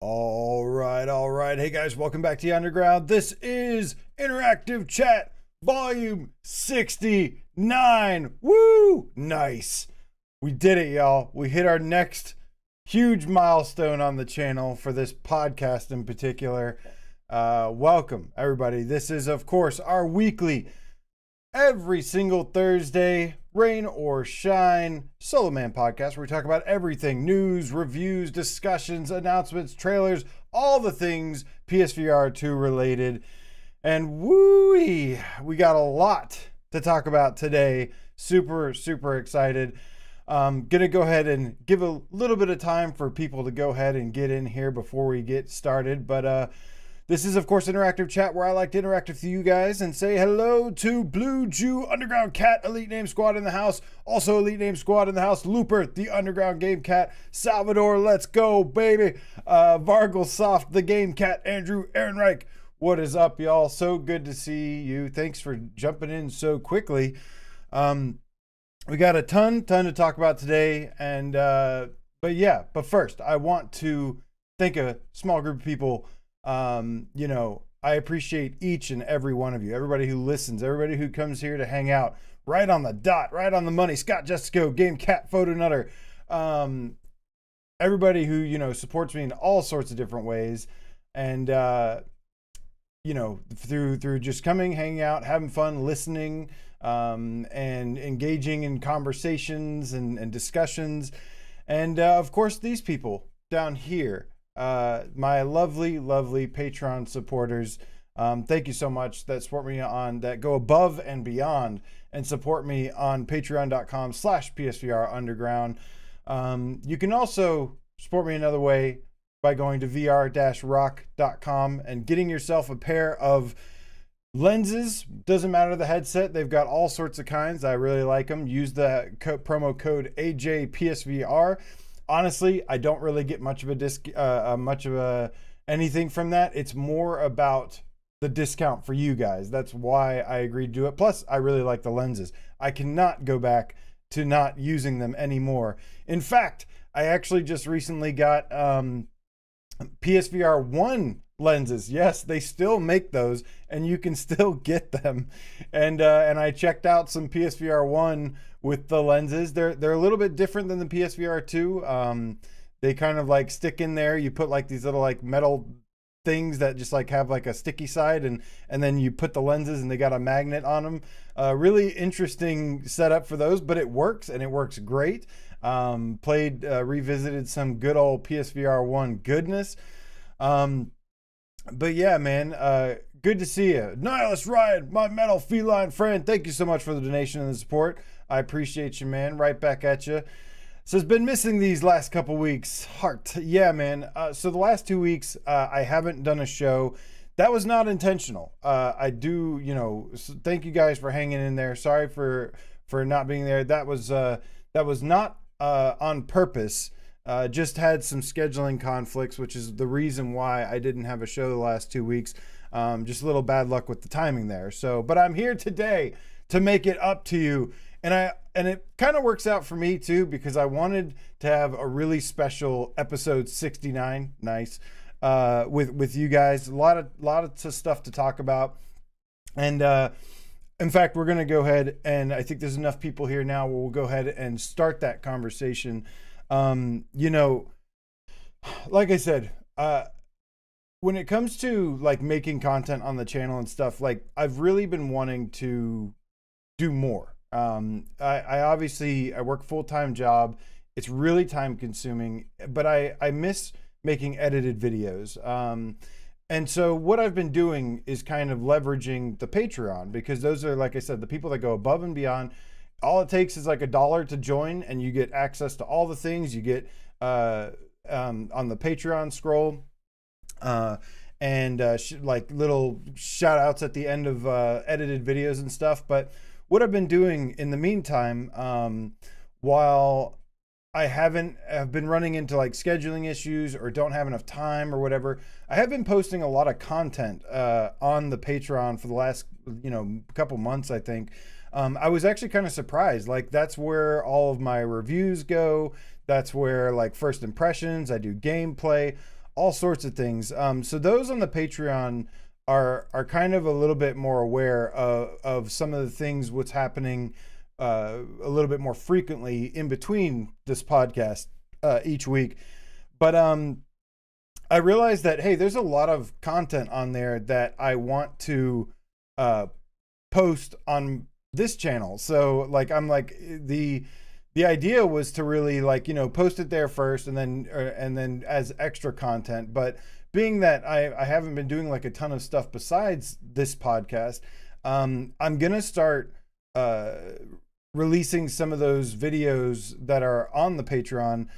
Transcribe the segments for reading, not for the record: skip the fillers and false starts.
All right. Hey guys, welcome back to the Underground. This is Interactive Chat Volume 69. Woo! Nice. We did it, y'all. We hit our next huge milestone on the channel for this podcast in particular. Welcome, everybody. This is, of course, our weekly, every single Thursday, rain or shine, Solo Man podcast, where we talk about everything: news, reviews, discussions, announcements, trailers, all the things PSVR2 related. And woo-wee, we got a lot to talk about today. Super excited. Gonna go ahead and give a little bit of time for people to go ahead and get in here before we get started. But this is, of course, Interactive Chat, where I like to interact with you guys and say hello to Blue Jew, Underground Cat, Elite Name Squad in the house. Also, Elite Name Squad in the house. Looper, the Underground Game Cat. Salvador, let's go, baby. Vargal Soft, the Game Cat. Andrew Ehrenreich, what is up, y'all? So good to see you. Thanks for jumping in so quickly. We got a ton to talk about today. And but first, I want to thank a small group of people. I appreciate each and every one of you, everybody who listens, everybody who comes here to hang out right on the dot, right on the money. Scott Jessico, Game Cat, Photo Nutter, everybody who, supports me in all sorts of different ways. And, through just coming, hanging out, having fun, listening, and engaging in conversations and discussions. And, of course, these people down here, my lovely Patreon supporters. Thank you so much that support me that go above and beyond and support me on patreon.com/PSVR Underground. You can also support me another way by going to vr-rock.com and getting yourself a pair of lenses. Doesn't matter the headset. They've got all sorts of kinds. I really like them. Use the promo code AJPSVR. Honestly, I don't really get much of anything from that. It's more about the discount for you guys. That's why I agreed to do it. Plus, I really like the lenses. I cannot go back to not using them anymore. In fact, I actually just recently got PSVR1 lenses. Yes, they still make those, and you can still get them. And I checked out some PSVR1 with the lenses. They're a little bit different than the PSVR2. They kind of like stick in there. You put like these little like metal things that just like have like a sticky side, and then you put the lenses and they got a magnet on them. Really interesting setup for those, but it works, and it works great. Revisited some good old PSVR1 goodness. But yeah, man, good to see you. Nihilist Ryan, my metal feline friend. Thank you so much for the donation and the support. I appreciate you, man. Right back at you. Says, been missing these last couple weeks. Heart. Yeah, man. So the last 2 weeks, I haven't done a show. That was not intentional. I do, thank you guys for hanging in there. Sorry for not being there. That was not on purpose. Just had some scheduling conflicts, which is the reason why I didn't have a show the last 2 weeks. Just a little bad luck with the timing there. So, but I'm here today to make it up to you. And it kind of works out for me too, because I wanted to have a really special episode 69. Nice. With you guys, a lot of stuff to talk about. And, in fact, we're going to go ahead, and I think there's enough people here now where we'll go ahead and start that conversation. Like I said, when it comes to like making content on the channel and stuff, like I've really been wanting to do more. I obviously work a full-time job. It's really time consuming, but I miss making edited videos. And so what I've been doing is kind of leveraging the Patreon, because those are, like I said, the people that go above and beyond. All it takes is like $1 to join, and you get access to all the things you get on the Patreon scroll, and like little shout outs at the end of edited videos and stuff. But what I've been doing in the meantime, while I have been running into like scheduling issues or don't have enough time or whatever, I have been posting a lot of content on the Patreon for the last couple months, I think. I was actually kind of surprised. Like, that's where all of my reviews go. That's where, like, first impressions, I do gameplay, all sorts of things. So those on the Patreon are kind of a little bit more aware of some of the things, what's happening a little bit more frequently in between this podcast each week. But I realized that, hey, there's a lot of content on there that I want to post on this channel. So like, I'm like, the idea was to really, like, you know, post it there first and then as extra content. But being that I haven't been doing like a ton of stuff besides this podcast, I'm gonna start releasing some of those videos that are on the Patreon,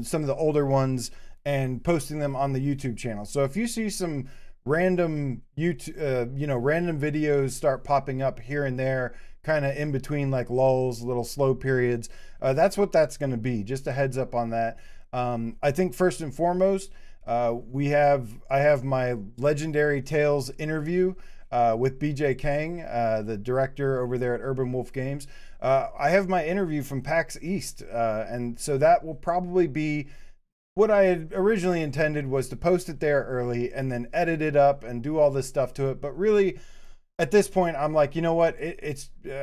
some of the older ones, and posting them on the YouTube channel. So if you see some random YouTube, random videos start popping up here and there, kind of in between like lulls, little slow periods, that's what that's going to be. Just a heads up on that. I think first and foremost, I have my Legendary Tales interview with BJ Kang, the director over there at Urban Wolf Games. I have my interview from PAX East, and so that will probably be what I had originally intended, was to post it there early and then edit it up and do all this stuff to it. But really, at this point, I'm like, you know what?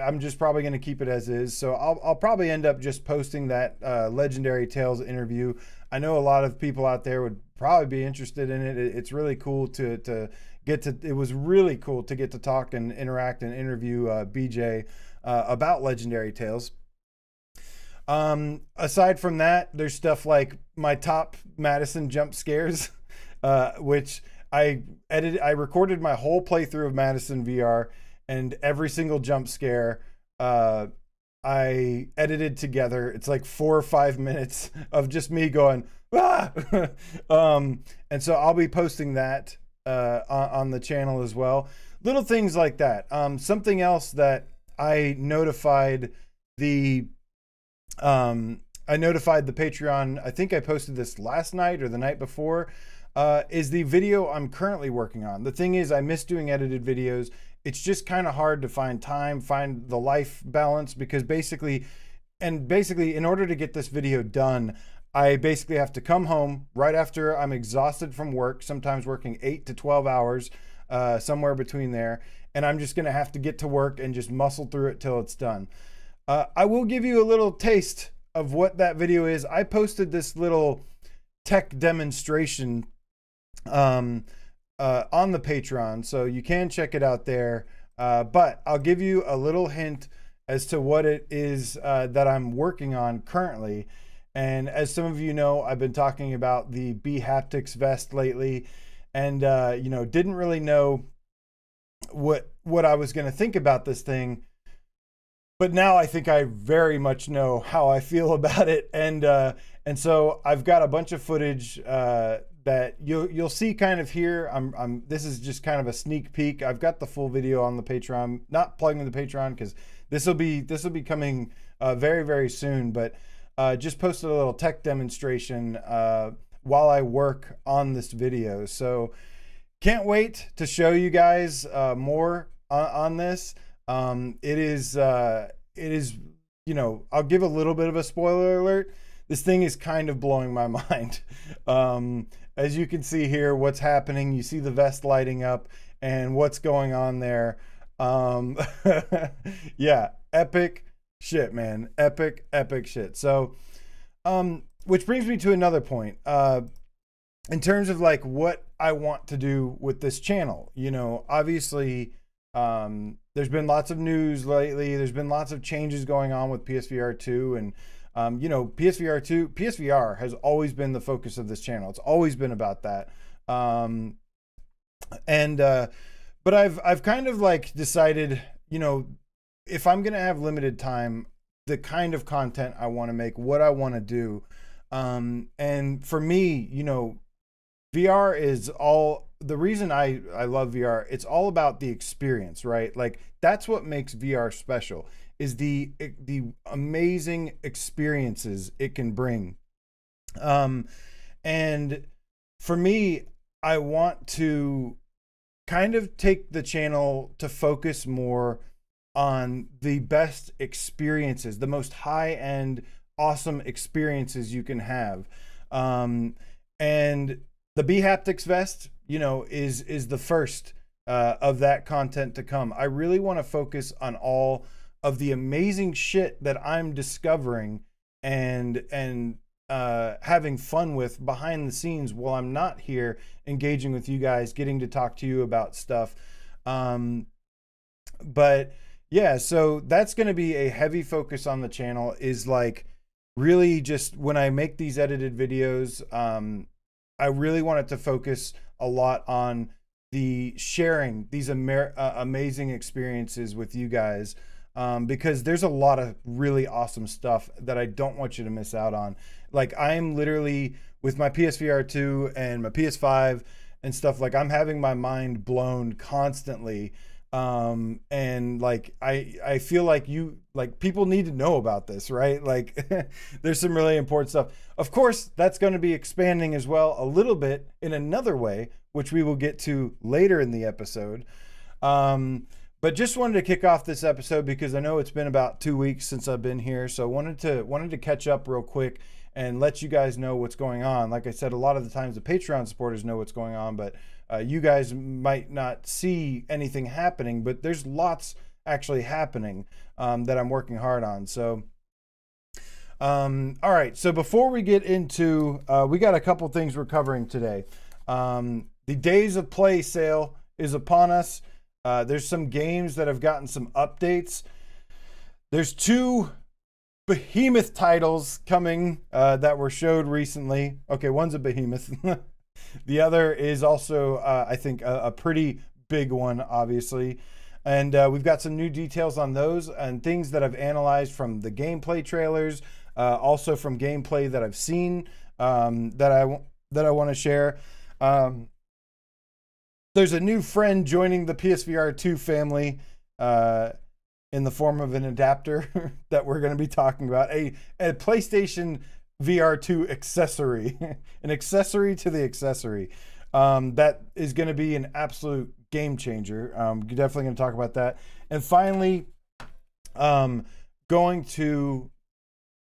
I'm just probably going to keep it as is. So I'll probably end up just posting that Legendary Tales interview. I know a lot of people out there would probably be interested in it. It's really cool to get to. It was really cool to get to talk and interact and interview BJ about Legendary Tales. Aside from that, there's stuff like my top Madison jump scares, which I recorded my whole playthrough of Madison VR, and every single jump scare I edited together. It's like 4 or 5 minutes of just me going, ah! And so I'll be posting that on the channel as well. Little things like that. Something else that I notified the Patreon, I think I posted this last night or the night before, is the video I'm currently working on. The thing is, I miss doing edited videos. It's just kind of hard to find time, find the life balance, because basically, in order to get this video done, I basically have to come home right after I'm exhausted from work, sometimes working 8 to 12 hours, somewhere between there. And I'm just going to have to get to work and just muscle through it till it's done. I will give you a little taste of what that video is. I posted this little tech demonstration on the Patreon, so you can check it out there. But I'll give you a little hint as to what it is that I'm working on currently. And as some of you know, I've been talking about the Behaptics vest lately, and didn't really know what I was going to think about this thing. But now I think I very much know how I feel about it, and so I've got a bunch of footage that you'll see kind of here. This is just kind of a sneak peek. I've got the full video on the Patreon, not plugging the Patreon because this will be coming very, very soon. But just posted a little tech demonstration while I work on this video. So can't wait to show you guys more on this. It is, I'll give a little bit of a spoiler alert. This thing is kind of blowing my mind. As you can see here, what's happening, you see the vest lighting up and what's going on there. Yeah, epic shit, man. Epic shit. So, which brings me to another point. In terms of like what I want to do with this channel, obviously, there's been lots of news lately. There's been lots of changes going on with PSVR2, and PSVR has always been the focus of this channel. It's always been about that. But I've kind of like decided, if I'm gonna have limited time, the kind of content I want to make, what I want to do, and for me, VR is all. The reason I love VR, it's all about the experience, right? Like that's what makes VR special, is the amazing experiences it can bring. And for me, I want to kind of take the channel to focus more on the best experiences, the most high-end, awesome experiences you can have. And the Behaptics vest, you know, is the first of that content to come. I really want to focus on all of the amazing shit that I'm discovering and having fun with behind the scenes while I'm not here engaging with you guys, getting to talk to you about stuff. But yeah, so that's going to be a heavy focus on the channel, is like really just when I make these edited videos, I really want it to focus a lot on the sharing these amazing experiences with you guys, because there's a lot of really awesome stuff that I don't want you to miss out on. Like, I'm literally with my PSVR2 and my PS5 and stuff, like I'm having my mind blown constantly. And like, I feel like people need to know about this, right? Like there's some really important stuff. Of course, that's going to be expanding as well a little bit in another way, which we will get to later in the episode. But just wanted to kick off this episode because I know it's been about 2 weeks since I've been here. So wanted to catch up real quick and let you guys know what's going on. Like I said, a lot of the times the Patreon supporters know what's going on, but you guys might not see anything happening, but there's lots actually happening that I'm working hard on. So, all right. So before we get into, we got a couple things we're covering today. The Days of Play sale is upon us. There's some games that have gotten some updates. There's 2 Behemoth titles coming that were showed recently. Okay, one's a Behemoth. The other is also, I think, a pretty big one, obviously. And we've got some new details on those and things that I've analyzed from the gameplay trailers, also from gameplay that I've seen that I want to share. There's a new friend joining the PSVR2 family in the form of an adapter that we're going to be talking about. A PlayStation VR2 accessory, an accessory to the accessory. That is going to be an absolute game changer. Definitely going to talk about that. And finally, going to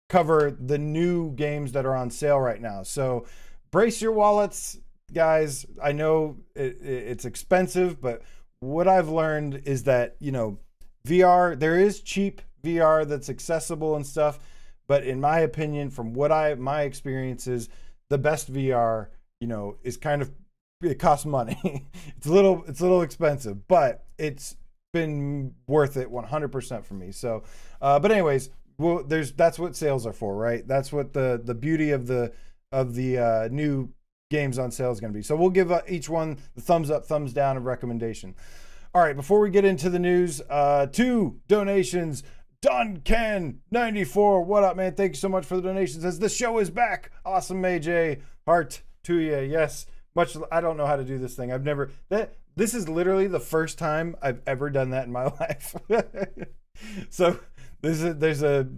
cover the new games that are on sale right now. So brace your wallets, guys. I know it's expensive, but what I've learned is that, you know, VR, there is cheap VR that's accessible and stuff. But in my opinion, from what my experiences, the best VR, you know, is kind of, it costs money. It's a little expensive, but it's been worth it 100% for me. So, but anyways, well, that's what sales are for, right? That's what the beauty of the new games on sale is going to be. So we'll give each one the thumbs up, thumbs down of recommendation. All right, before we get into the news, 2 donations. Duncan94, what up, man? Thank you so much for the donations. As the show is back, awesome, AJ. Heart to you, yes. Much. I don't know how to do this thing. This is literally the first time I've ever done that in my life. So there's a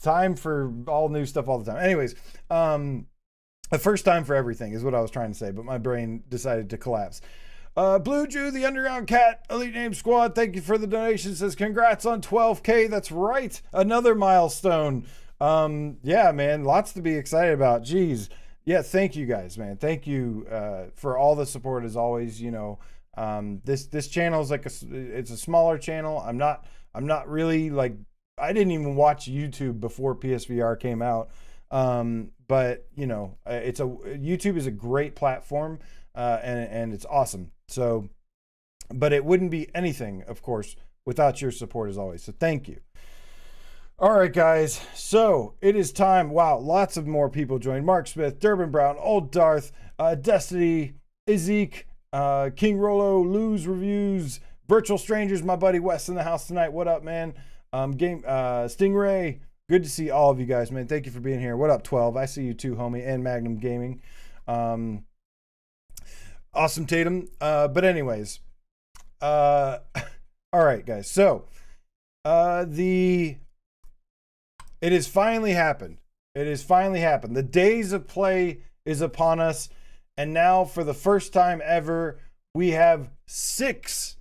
time for all new stuff all the time. Anyways, a first time for everything is what I was trying to say, but my brain decided to collapse. Blue Jew, the Underground Cat, Elite Name Squad, thank you for the donation. Says congrats on 12K. That's right. Another milestone. Yeah, man, lots to be excited about. Jeez. Yeah, thank you guys, man. Thank you for all the support as always. You know, this channel is like it's a smaller channel. I'm not really like, I didn't even watch YouTube before PSVR came out. But you know, YouTube is a great platform, and it's awesome. So, but it wouldn't be anything, of course, without your support as always. So thank you. All right, guys. So it is time. Wow, lots of more people joined. Mark Smith, Durbin Brown, Old Darth, Destiny, Ezek, King Rolo, Lose Reviews, Virtual Strangers, my buddy Wes in the house tonight. What up, man? Stingray. Good to see all of you guys, man. Thank you for being here. What up, 12? I see you too, homie, and Magnum Gaming. Awesome, Tatum. But anyways, all right, guys. So, it has finally happened. It has finally happened. The Days of Play is upon us, and now for the first time ever, we have six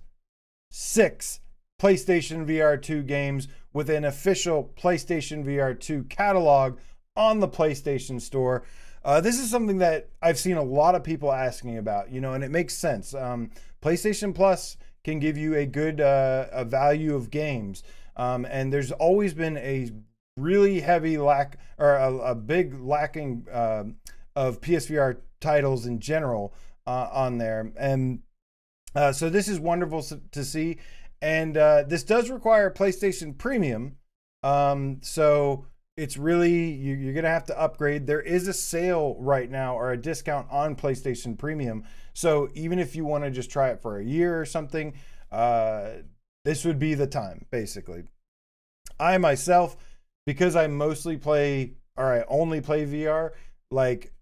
PlayStation VR2 games with an official PlayStation VR2 catalog on the PlayStation Store. This is something that I've seen a lot of people asking about, you know, and it makes sense. PlayStation Plus can give you a good a value of games, and there's always been a really heavy lack, or a big lacking of PSVR titles in general on there, and so this is wonderful to see. And this does require PlayStation Premium, so it's really, you're gonna have to upgrade. There is a sale right now, or a discount on PlayStation Premium, so even if you want to just try it for a year or something, this would be the time, basically. I myself, because I mostly play, or I only play VR, like,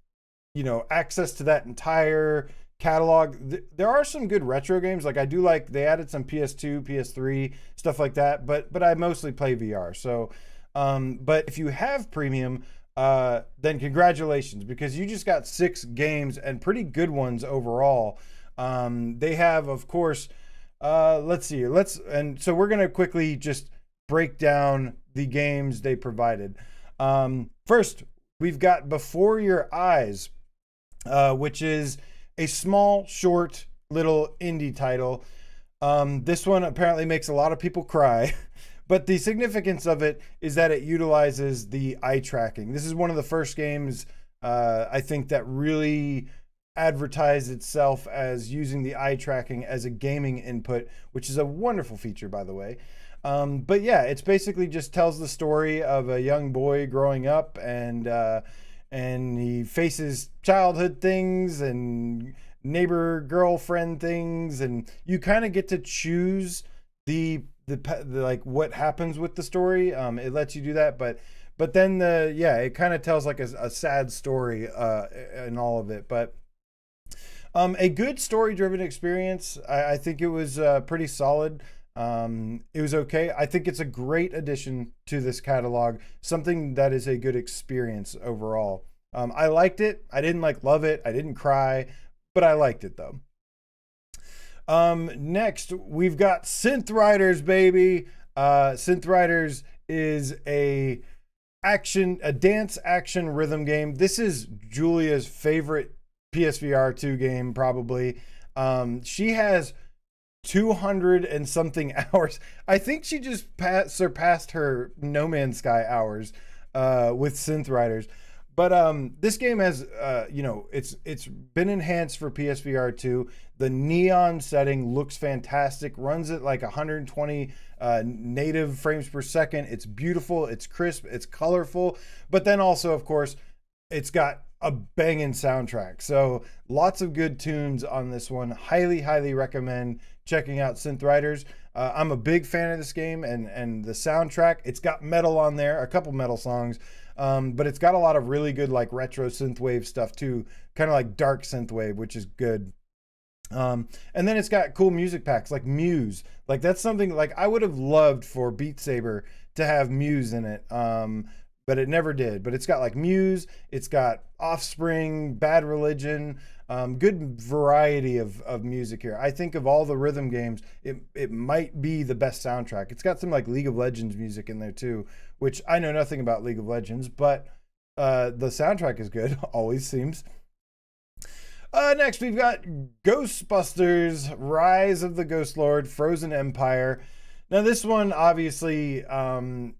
you know, access to that entire catalog. There are some good retro games. Like, I do like, they added some PS2, PS3, stuff like that, but I mostly play VR. So, but if you have premium, then congratulations, because you just got 6 games, and pretty good ones overall. They have, of course, let's see here. And so we're going to quickly just break down the games they provided. First, we've got Before Your Eyes, which is a small, short, little indie title. This one apparently makes a lot of people cry, but the significance of it is that it utilizes the eye tracking. This is one of the first games, I think, that really advertised itself as using the eye tracking as a gaming input, which is a wonderful feature, by the way. But yeah, it's basically just tells the story of a young boy growing up, and he faces childhood things and neighbor girlfriend things, and you kind of get to choose the like what happens with the story. It lets you do that, but then it kind of tells like a sad story in all of it. But a good story driven experience. I think it was pretty solid. It was okay. I think it's a great addition to this catalog, something that is a good experience overall. I liked it. I didn't like love it. I didn't cry, but I liked it though. Next we've got Synth Riders, baby. Synth Riders is a dance action rhythm game. This is Julia's favorite PSVR2 game, probably. She has 200 and something hours. I think she just surpassed her No Man's Sky hours with Synth Riders. But this game has, you know, it's been enhanced for PSVR2. The neon setting looks fantastic. Runs at like 120 native frames per second. It's beautiful. It's crisp. It's colorful. But then also, of course, it's got a banging soundtrack. So lots of good tunes on this one. Highly, highly recommend checking out Synth Riders. I'm a big fan of this game, and the soundtrack. It's got metal on there, a couple metal songs. But it's got a lot of really good like retro synthwave stuff too, kind of like dark synthwave, which is good. And then it's got cool music packs like Muse. Like that's something like I would have loved for Beat Saber to have Muse in it, but it never did. But it's got like Muse, it's got Offspring, Bad Religion, good variety of music here. I think of all the rhythm games, it might be the best soundtrack. It's got some like League of Legends music in there too, which I know nothing about League of Legends, but the soundtrack is good, always seems. Next, we've got Ghostbusters, Rise of the Ghost Lord, Frozen Empire. Now, this one obviously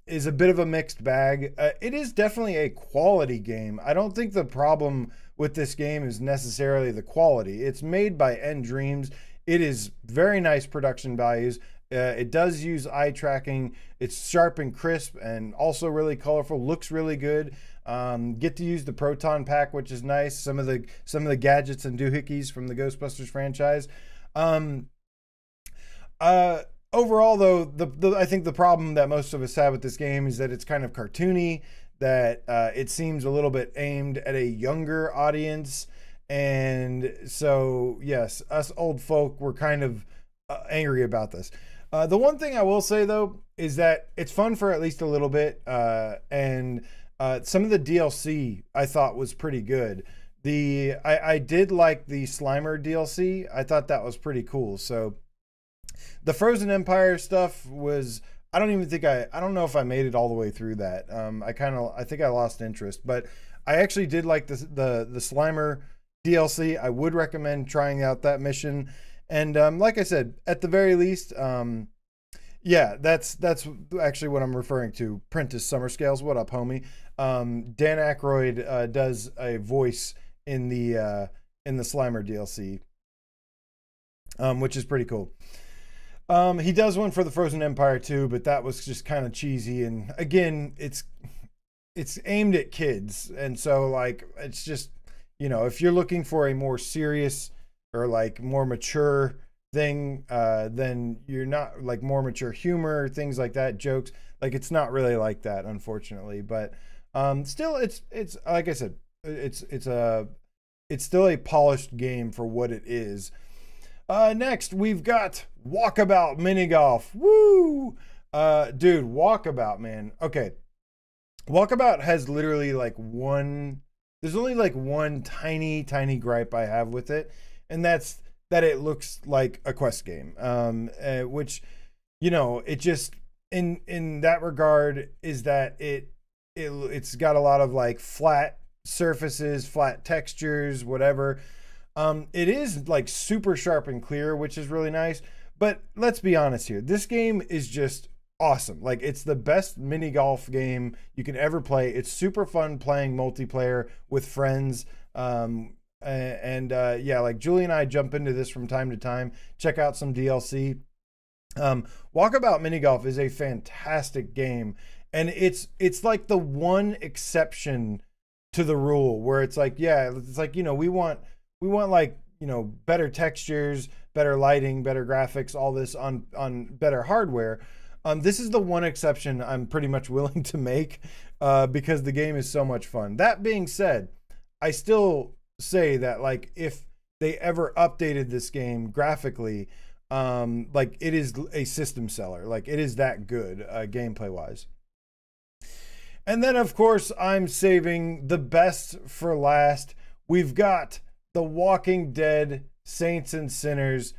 is a bit of a mixed bag. It is definitely a quality game. I don't think the problem with this game is necessarily the quality. It's made by End Dreams. It is very nice production values. It does use eye tracking. It's sharp and crisp and also really colorful. Looks really good. Get to use the Proton Pack, which is nice. Some of the gadgets and doohickeys from the Ghostbusters franchise. Overall, though, I think the problem that most of us have with this game is that it's kind of cartoony. That it seems a little bit aimed at a younger audience, and so yes, us old folk were kind of angry about this. The one thing I will say though is that it's fun for at least a little bit, and some of the DLC I thought was pretty good. I did like the Slimer DLC. I thought that was pretty cool. So the Frozen Empire stuff was I don't even think I don't know if I made it all the way through that. I think I lost interest, but I actually did like the Slimer DLC. I would recommend trying out that mission. And like I said, at the very least, yeah, that's actually what I'm referring to. Prentice Summer Scales. What up, homie? Dan Aykroyd does a voice in the Slimer DLC, which is pretty cool. He does one for the Frozen Empire too, but that was just kind of cheesy. And again, it's aimed at kids, and so like it's just, you know, if you're looking for a more serious or like more mature thing, then you're not like more mature humor, things like that, jokes. Like it's not really like that, unfortunately. But still, it's like I said, it's still a polished game for what it is. Next, we've got Walkabout Minigolf. Woo! Dude, Walkabout, man. Okay. Walkabout has literally like there's only like one tiny gripe I have with it, and that's that it looks like a quest game. Which, you know, it just, in that regard, is that it's got a lot of like flat surfaces, flat textures, whatever. It is like super sharp and clear, which is really nice. But let's be honest here. This game is just awesome. Like it's the best mini golf game you can ever play. It's super fun playing multiplayer with friends. Yeah, like Julie and I jump into this from time to time, check out some DLC. Walkabout Minigolf is a fantastic game. And it's like the one exception to the rule where it's like, yeah, it's like, you know, we want like, you know, better textures, better lighting, better graphics, all this on better hardware. This is the one exception I'm pretty much willing to make because the game is so much fun. That being said, I still say that like if they ever updated this game graphically, like it is a system seller. Like it is that good gameplay wise. And then of course I'm saving the best for last. We've got The Walking Dead Saints and Sinners,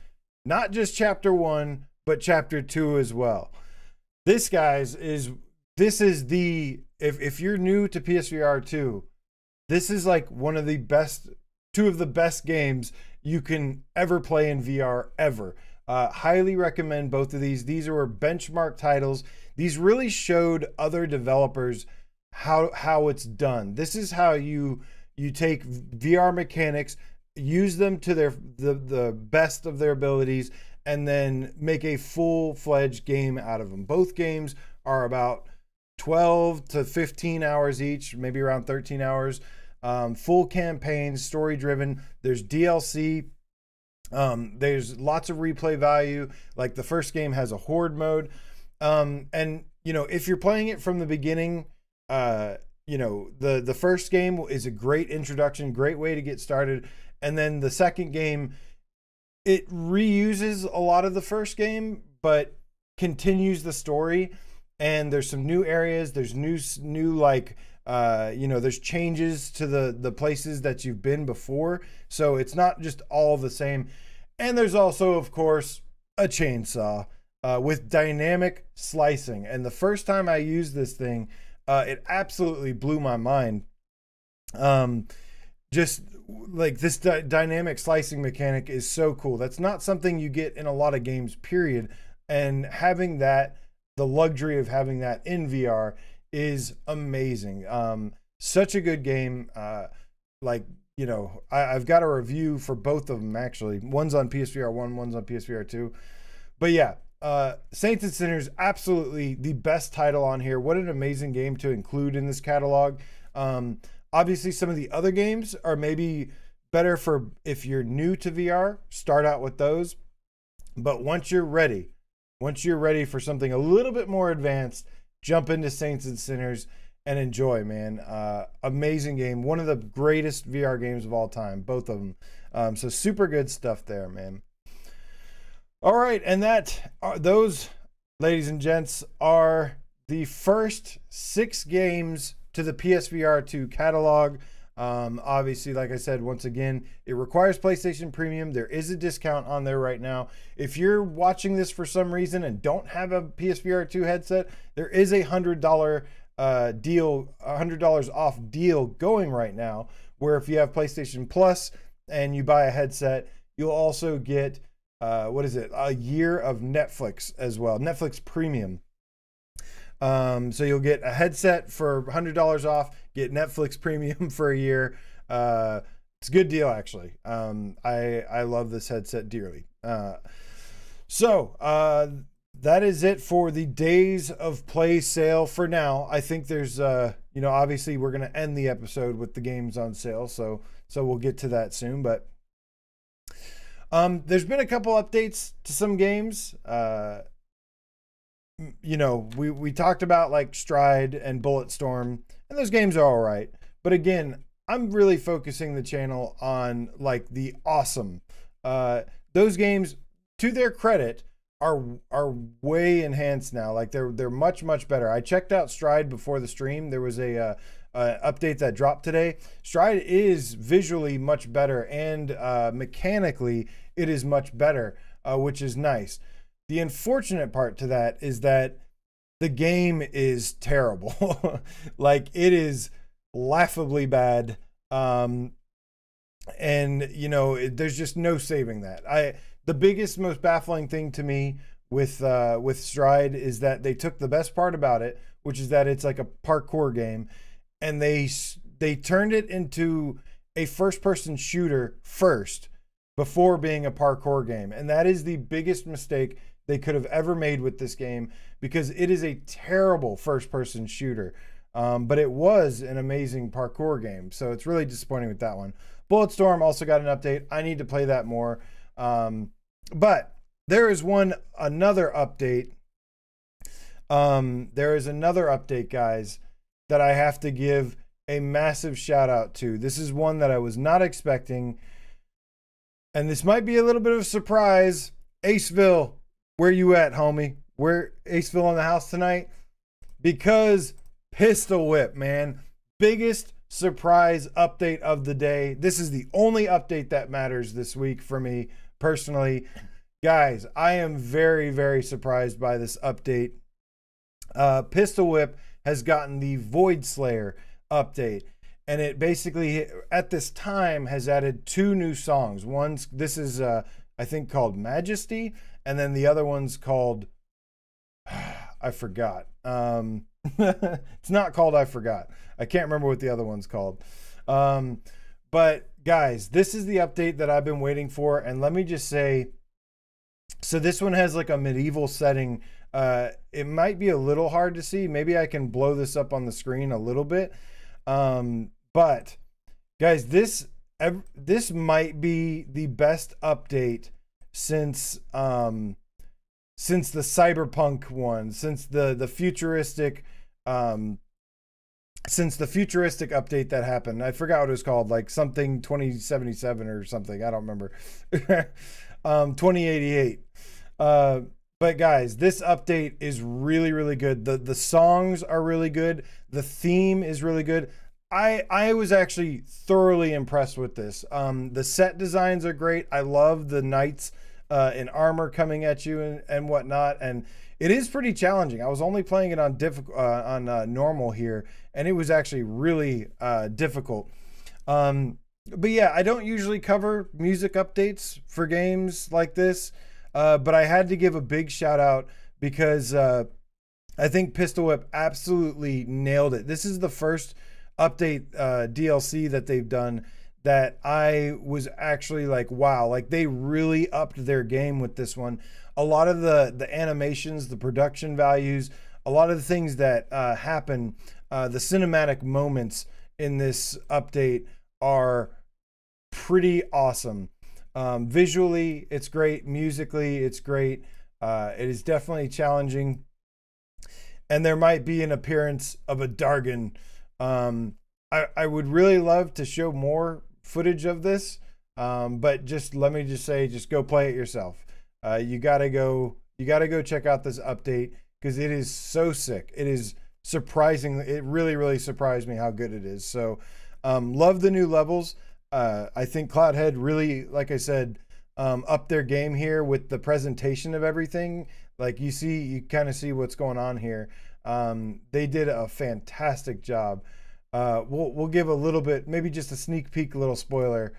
not just chapter 1, but chapter 2 as well. This, guys, is the, if you're new to PSVR2, this is like one of the best, two of the best games you can ever play in VR ever. Highly recommend both of these. These are benchmark titles. These really showed other developers how it's done. This is how you take VR mechanics, use them to the best of their abilities, and then make a full-fledged game out of them. Both games are about 12 to 15 hours each, maybe around 13 hours. Full campaigns, story-driven. There's DLC. There's lots of replay value. Like the first game has a horde mode. And, you know, if you're playing it from the beginning, you know, the first game is a great introduction, great way to get started. And then the second game, it reuses a lot of the first game, but continues the story. And there's some new areas. There's new like, you know, there's changes to the places that you've been before. So it's not just all the same. And there's also, of course, a chainsaw with dynamic slicing. And the first time I used this thing, it absolutely blew my mind. Just like this dynamic slicing mechanic is so cool. That's not something you get in a lot of games, period. And having that, the luxury of having that in VR is amazing. Such a good game. Like, you know, I've got a review for both of them, actually. One's on PSVR 1, one's on PSVR 2. But yeah, Saints and Sinners, absolutely the best title on here. What an amazing game to include in this catalog. Obviously, some of the other games are maybe better for if you're new to VR, start out with those. But once you're ready for something a little bit more advanced, jump into Saints and Sinners and enjoy, man. Amazing game. One of the greatest VR games of all time, both of them. So super good stuff there, man. All right, and those, ladies and gents, are the first 6 games to the PSVR2 catalog. Obviously, like I said, once again, it requires PlayStation Premium. There is a discount on there right now. If you're watching this for some reason and don't have a PSVR2 headset, there is a $100 deal, $100 off deal going right now, where if you have PlayStation Plus and you buy a headset, you'll also get a year of Netflix as well, Netflix Premium. So you'll get a headset for $100 off, get Netflix Premium for a year. It's a good deal, actually. I love this headset dearly. So that is it for the Days of Play sale for now. I think there's, obviously we're going to end the episode with the games on sale. So we'll get to that soon, but there's been a couple updates to some games. We talked about like Stride and Bulletstorm, and those games are all right. But again, I'm really focusing the channel on like the awesome. Those games, to their credit, are way enhanced now. Like they're much better. I checked out Stride before the stream. There was a update that dropped today. Stride is visually much better, and mechanically it is much better, which is nice. The unfortunate part to that is that the game is terrible. Like, it is laughably bad. And there's just no saving that. The biggest, most baffling thing to me with Stride is that they took the best part about it, which is that it's like a parkour game, and they turned it into a first-person shooter first before being a parkour game. And that is the biggest mistake they could have ever made with this game, because it is a terrible first-person shooter. But it was an amazing parkour game, so it's really disappointing with that one. Bulletstorm also got an update. I need to play that more. But there is another update. There is another update, guys, that I have to give a massive shout out to. This is one that I was not expecting, and this might be a little bit of a surprise. Aceville, where you at, homie? Where Aceville in the house tonight? Because Pistol Whip, man. Biggest surprise update of the day. This is the only update that matters this week for me personally. Guys, I am very surprised by this update. Pistol Whip has gotten the VOIDSLAYER update, and it basically at this time has added 2 new songs. This is I think called Majesty, and then the other one's called I forgot. It's not called I Forgot. I can't remember what the other one's called. But guys, this is the update that I've been waiting for, and let me just say, so this one has like a medieval setting. It might be a little hard to see. Maybe I can blow this up on the screen a little bit. But guys, this might be the best update since the cyberpunk one, since the futuristic update that happened. I forgot what it was called, like something 2077 or something. I don't remember. 2088. But guys, this update is really good. The songs are really good. The theme is really good. I was actually thoroughly impressed with this. The set designs are great. I love the knights in armor coming at you and whatnot. And it is pretty challenging. I was only playing it on normal here, and it was actually really difficult. But yeah, I don't usually cover music updates for games like this, but I had to give a big shout out because I think Pistol Whip absolutely nailed it. This is the first update DLC that they've done that I was actually like, wow, like they really upped their game with this one. A lot of the animations, the production values, a lot of the things that happen, the cinematic moments in this update are pretty awesome. Visually, it's great. Musically, it's great. It is definitely challenging. And there might be an appearance of a Dargon. I would really love to show more footage of this, but just let me just say, just go play it yourself. You gotta go check out this update because it is so sick. It is surprising. It really surprised me how good it is. So Love the new levels. I think Cloudhead really, like I said, upped their game here with the presentation of everything. Like you kind of see what's going on here. They did a fantastic job. We'll give a little bit, maybe just a sneak peek, little spoiler.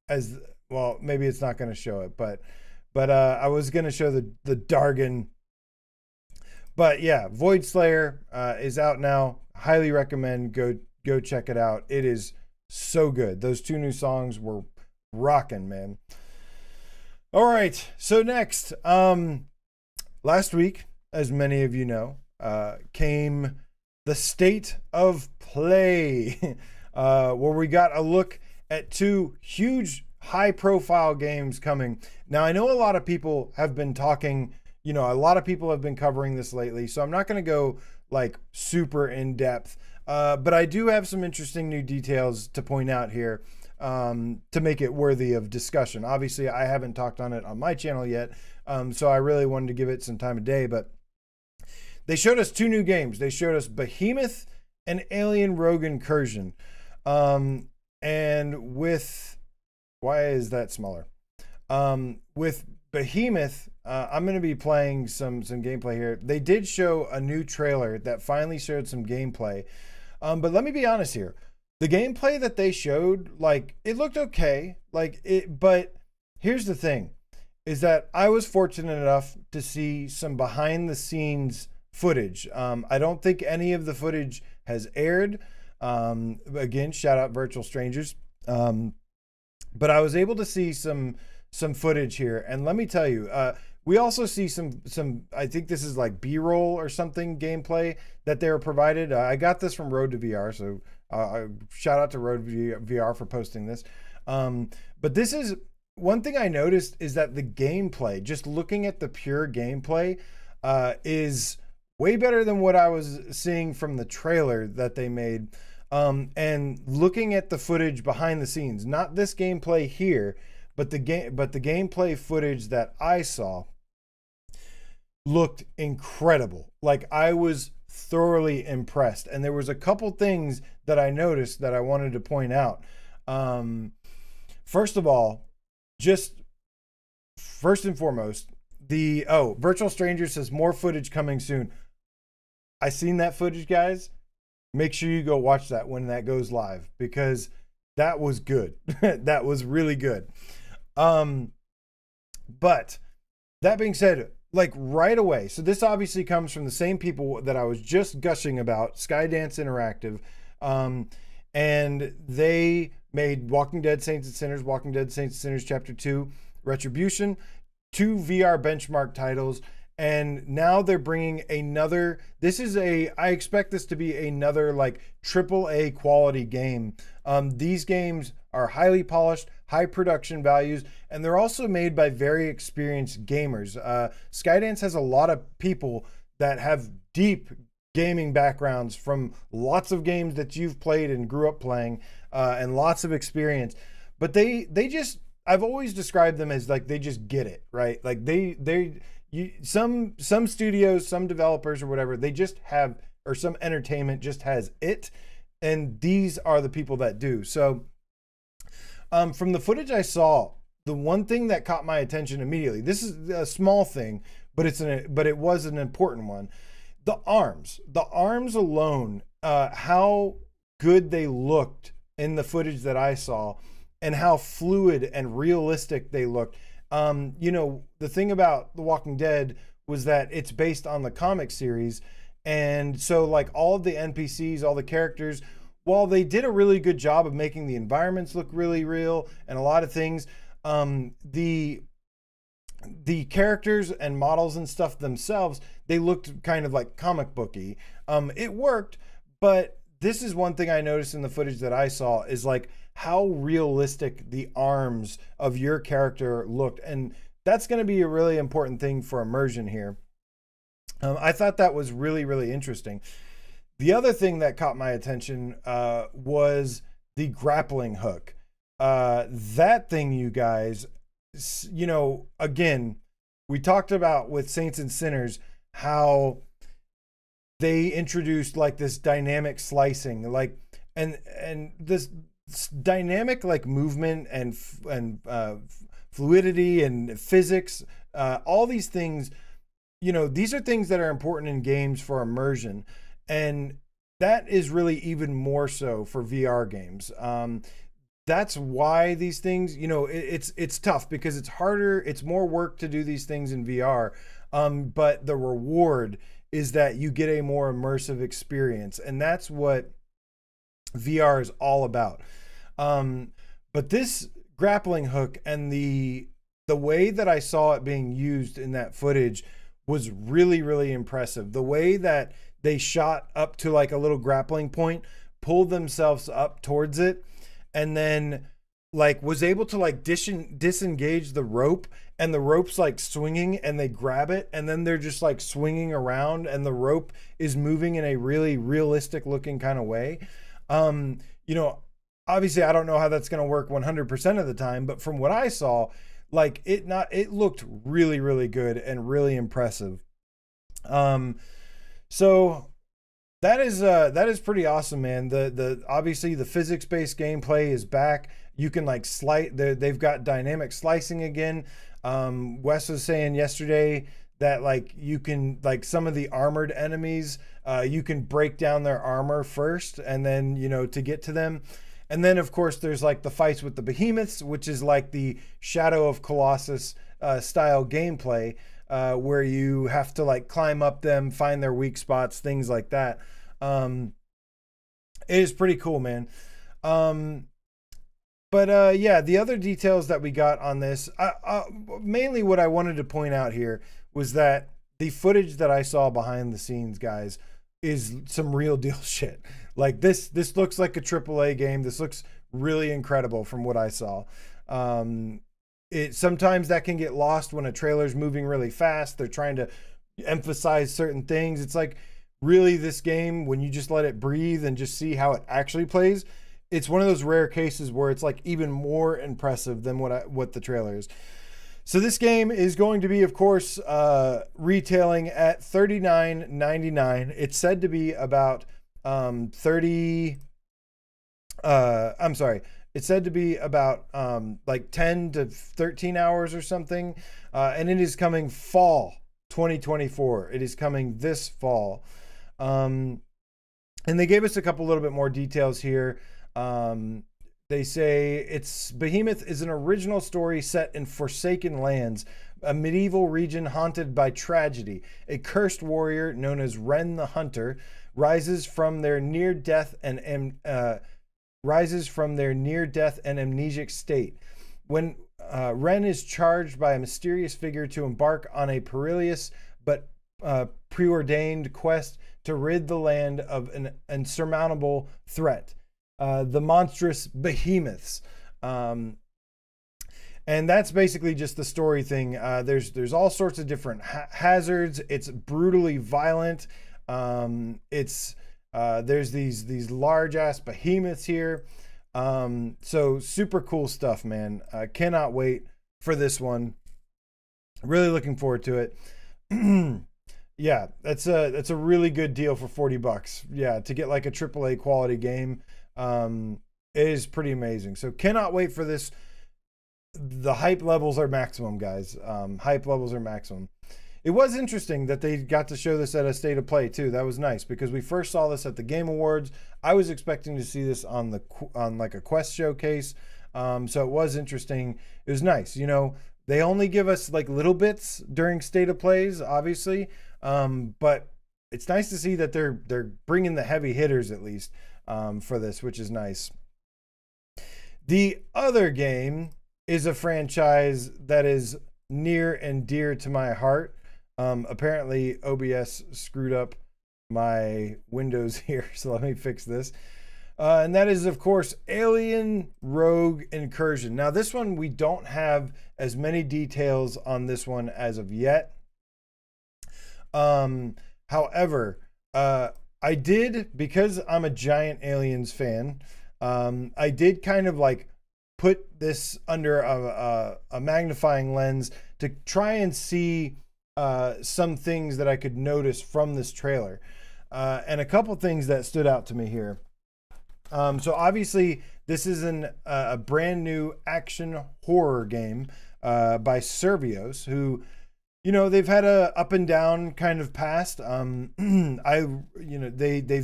As well, maybe it's not going to show it, but I was going to show the Dargan. But yeah, VOIDSLAYER is out now. Highly recommend go check it out. It is so good. Those 2 new songs were rocking, man. All right, so next, last week, as many of you know, came the State of Play, where we got a look at 2 huge high-profile games coming. Now, I know a lot of people have been talking, a lot of people have been covering this lately, so I'm not going to go like super in depth, but I do have some interesting new details to point out here to make it worthy of discussion. Obviously, I haven't talked on it on my channel yet, so I really wanted to give it some time of day, but they showed us 2 new games. They showed us Behemoth and Alien Rogue Incursion. And with, why is that smaller? With Behemoth, I'm going to be playing some gameplay here. They did show a new trailer that finally showed some gameplay. But let me be honest here. The gameplay that they showed, like, it looked okay. But here's the thing, is that I was fortunate enough to see some behind the scenes footage. I don't think any of the footage has aired. Again, shout out Virtual Strangers. But I was able to see some footage here, and let me tell you, we also see some I think this is like B-roll or something gameplay that they were provided. I got this from Road to VR, so shout out to Road to VR for posting this. But this is one thing I noticed, is that the gameplay, just looking at the pure gameplay, is way better than what I was seeing from the trailer that they made. And looking at the footage behind the scenes, not this gameplay here, but the gameplay footage that I saw looked incredible. Like, I was thoroughly impressed. And there was a couple things that I noticed that I wanted to point out. First of all, first and foremost, Virtual Stranger says more footage coming soon. I seen that footage, guys. Make sure you go watch that when that goes live, because that was good. That was really good. But that being said, like right away, so this obviously comes from the same people that I was just gushing about, Skydance Interactive, and they made Walking Dead Saints and Sinners, Walking Dead Saints and Sinners Chapter 2, Retribution, 2 VR benchmark titles, and now they're bringing another. I expect this to be another like AAA quality game. These games are highly polished, high production values, and they're also made by very experienced gamers. Skydance has a lot of people that have deep gaming backgrounds from lots of games that you've played and grew up playing, and lots of experience. But they just, I've always described them as like, they just get it, right? Like some studios, some developers or whatever, they just have, or some entertainment just has it. And these are the people that do. So from the footage I saw, the one thing that caught my attention immediately, this is a small thing, but it was an important one. The arms alone, how good they looked in the footage that I saw, and how fluid and realistic they looked. The thing about The Walking Dead was that it's based on the comic series. And so like all of the NPCs, all the characters, while they did a really good job of making the environments look really real and a lot of things, the characters and models and stuff themselves, they looked kind of like comic booky. It worked, but this is one thing I noticed in the footage that I saw, is like how realistic the arms of your character looked. And that's going to be a really important thing for immersion here. I thought that was really, really interesting. The other thing that caught my attention was the grappling hook. That thing, you guys, again, we talked about with Saints and Sinners how they introduced like this dynamic slicing. Like and this dynamic like movement and fluidity and physics, all these things, you know, these are things that are important in games for immersion, and that is really even more so for VR games. That's why these things, you know, it's tough because it's harder, it's more work to do these things in VR, but the reward is that you get a more immersive experience, and that's what VR is all about. But this grappling hook and the way that I saw it being used in that footage was really, really impressive. The way that they shot up to like a little grappling point, pulled themselves up towards it, and then like was able to like disengage the rope, and the rope's like swinging and they grab it, and then they're just like swinging around and the rope is moving in a really realistic looking kind of way. You know, obviously I don't know how that's going to work 100% of the time, but from what I saw, like it looked really, really good and really impressive. So that is pretty awesome, man. The obviously the physics-based gameplay is back. You can like they've got dynamic slicing again. Wes was saying yesterday that like you can, like some of the armored enemies, you can break down their armor first, and then, you know, to get to them. And then of course there's like the fights with the behemoths, which is like the Shadow of Colossus style gameplay, where you have to like climb up them, find their weak spots, things like that. It is pretty cool, man. But yeah, the other details that we got on this, mainly what I wanted to point out here was that the footage that I saw behind the scenes, guys, is some real deal shit. Like this looks like a AAA game. This looks really incredible from what I saw. Sometimes that can get lost when a trailer's moving really fast. They're trying to emphasize certain things. It's like, really, this game, when you just let it breathe and just see how it actually plays, it's one of those rare cases where it's like even more impressive than what the trailer is. So this game is going to be, of course, retailing at $39.99. It's said to be about It's said to be about like 10 to 13 hours or something. And it is coming fall 2024. It is coming this fall. And they gave us a couple little bit more details here. They say Behemoth is an original story set in Forsaken Lands, a medieval region haunted by tragedy. A cursed warrior known as Ren the Hunter rises from their near-death and amnesic state. When Ren is charged by a mysterious figure to embark on a perilous but preordained quest to rid the land of an insurmountable threat, the monstrous behemoths. And that's basically just the story thing. There's all sorts of different hazards. It's brutally violent. There's these large ass behemoths here. So super cool stuff, man. Cannot wait for this one. Really looking forward to it. Yeah, that's a really good deal for $40. Yeah, to get like a AAA quality game. It is pretty amazing. So cannot wait for this. The hype levels are maximum, guys. Hype levels are maximum. It was interesting that they got to show this at a State of Play too. That was nice because we first saw this at the Game Awards. I was expecting to see this on like a Quest showcase. So it was interesting. It was nice. You know, they only give us like little bits during State of Plays, obviously. But it's nice to see that they're bringing the heavy hitters at least for this, which is nice. The other game is a franchise that is near and dear to my heart. Apparently OBS screwed up my Windows here, so let me fix this. And that is, of course, Alien Rogue Incursion. Now, this one, we don't have as many details on this one as of yet. However, I did, because I'm a giant Aliens fan, I did kind of like put this under a magnifying lens to try and see some things that I could notice from this trailer. And a couple things that stood out to me here. So obviously this is a brand new action horror game by Survios, who, you know, they've had a up and down kind of past. They've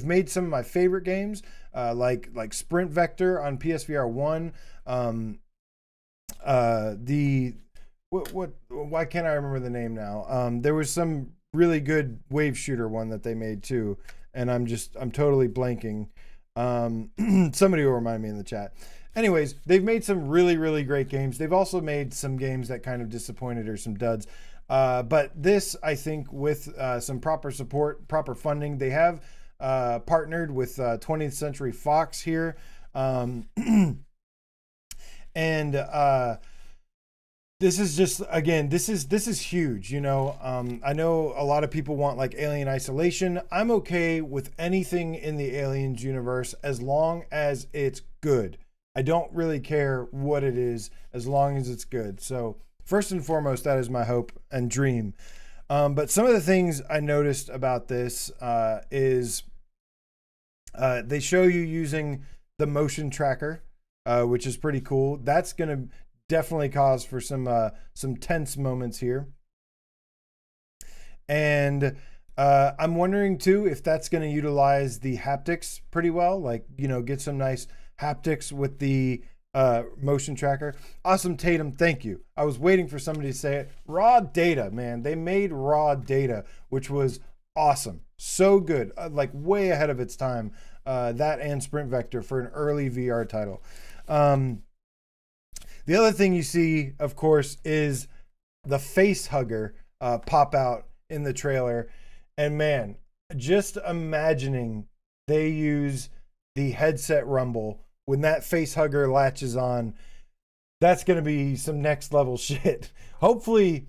made some of my favorite games, like Sprint Vector on PSVR1. Why can't I remember the name now? There was some really good wave shooter one that they made too, and I'm totally blanking. Somebody will remind me in the chat. Anyways, they've made some really, really great games. They've also made some games that kind of disappointed or some duds. But this, I think, with some proper support, proper funding, they have partnered with 20th Century Fox here. This is just, again, this is huge. You know, I know a lot of people want like Alien Isolation. I'm okay with anything in the Aliens universe as long as it's good. I don't really care what it is as long as it's good. So first and foremost, that is my hope and dream. But some of the things I noticed about this is they show you using the motion tracker, which is pretty cool. That's going to definitely cause for some tense moments here. And I'm wondering too if that's going to utilize the haptics pretty well, like, you know, get some nice haptics with the motion tracker. Awesome Tatum, thank you. I was waiting for somebody to say it. Raw data, man. They made raw data, which was awesome. So good. Like way ahead of its time. That and Sprint Vector for an early VR title. The other thing you see, of course, is the face hugger pop out in the trailer. And man, just imagining they use the headset rumble when that face hugger latches on, that's going to be some next level shit. Hopefully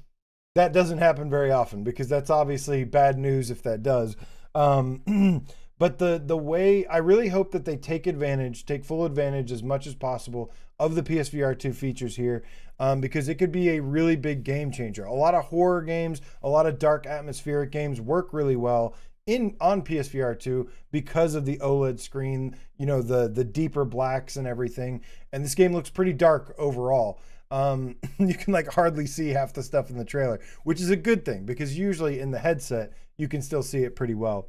that doesn't happen very often, because that's obviously bad news if that does. But the way, I really hope that they take full advantage as much as possible of the PSVR2 features here, because it could be a really big game changer. A lot of horror games, a lot of dark atmospheric games work really well on PSVR2 because of the OLED screen, you know, the deeper blacks and everything. And this game looks pretty dark overall. You can like hardly see half the stuff in the trailer, which is a good thing, because usually in the headset you can still see it pretty well.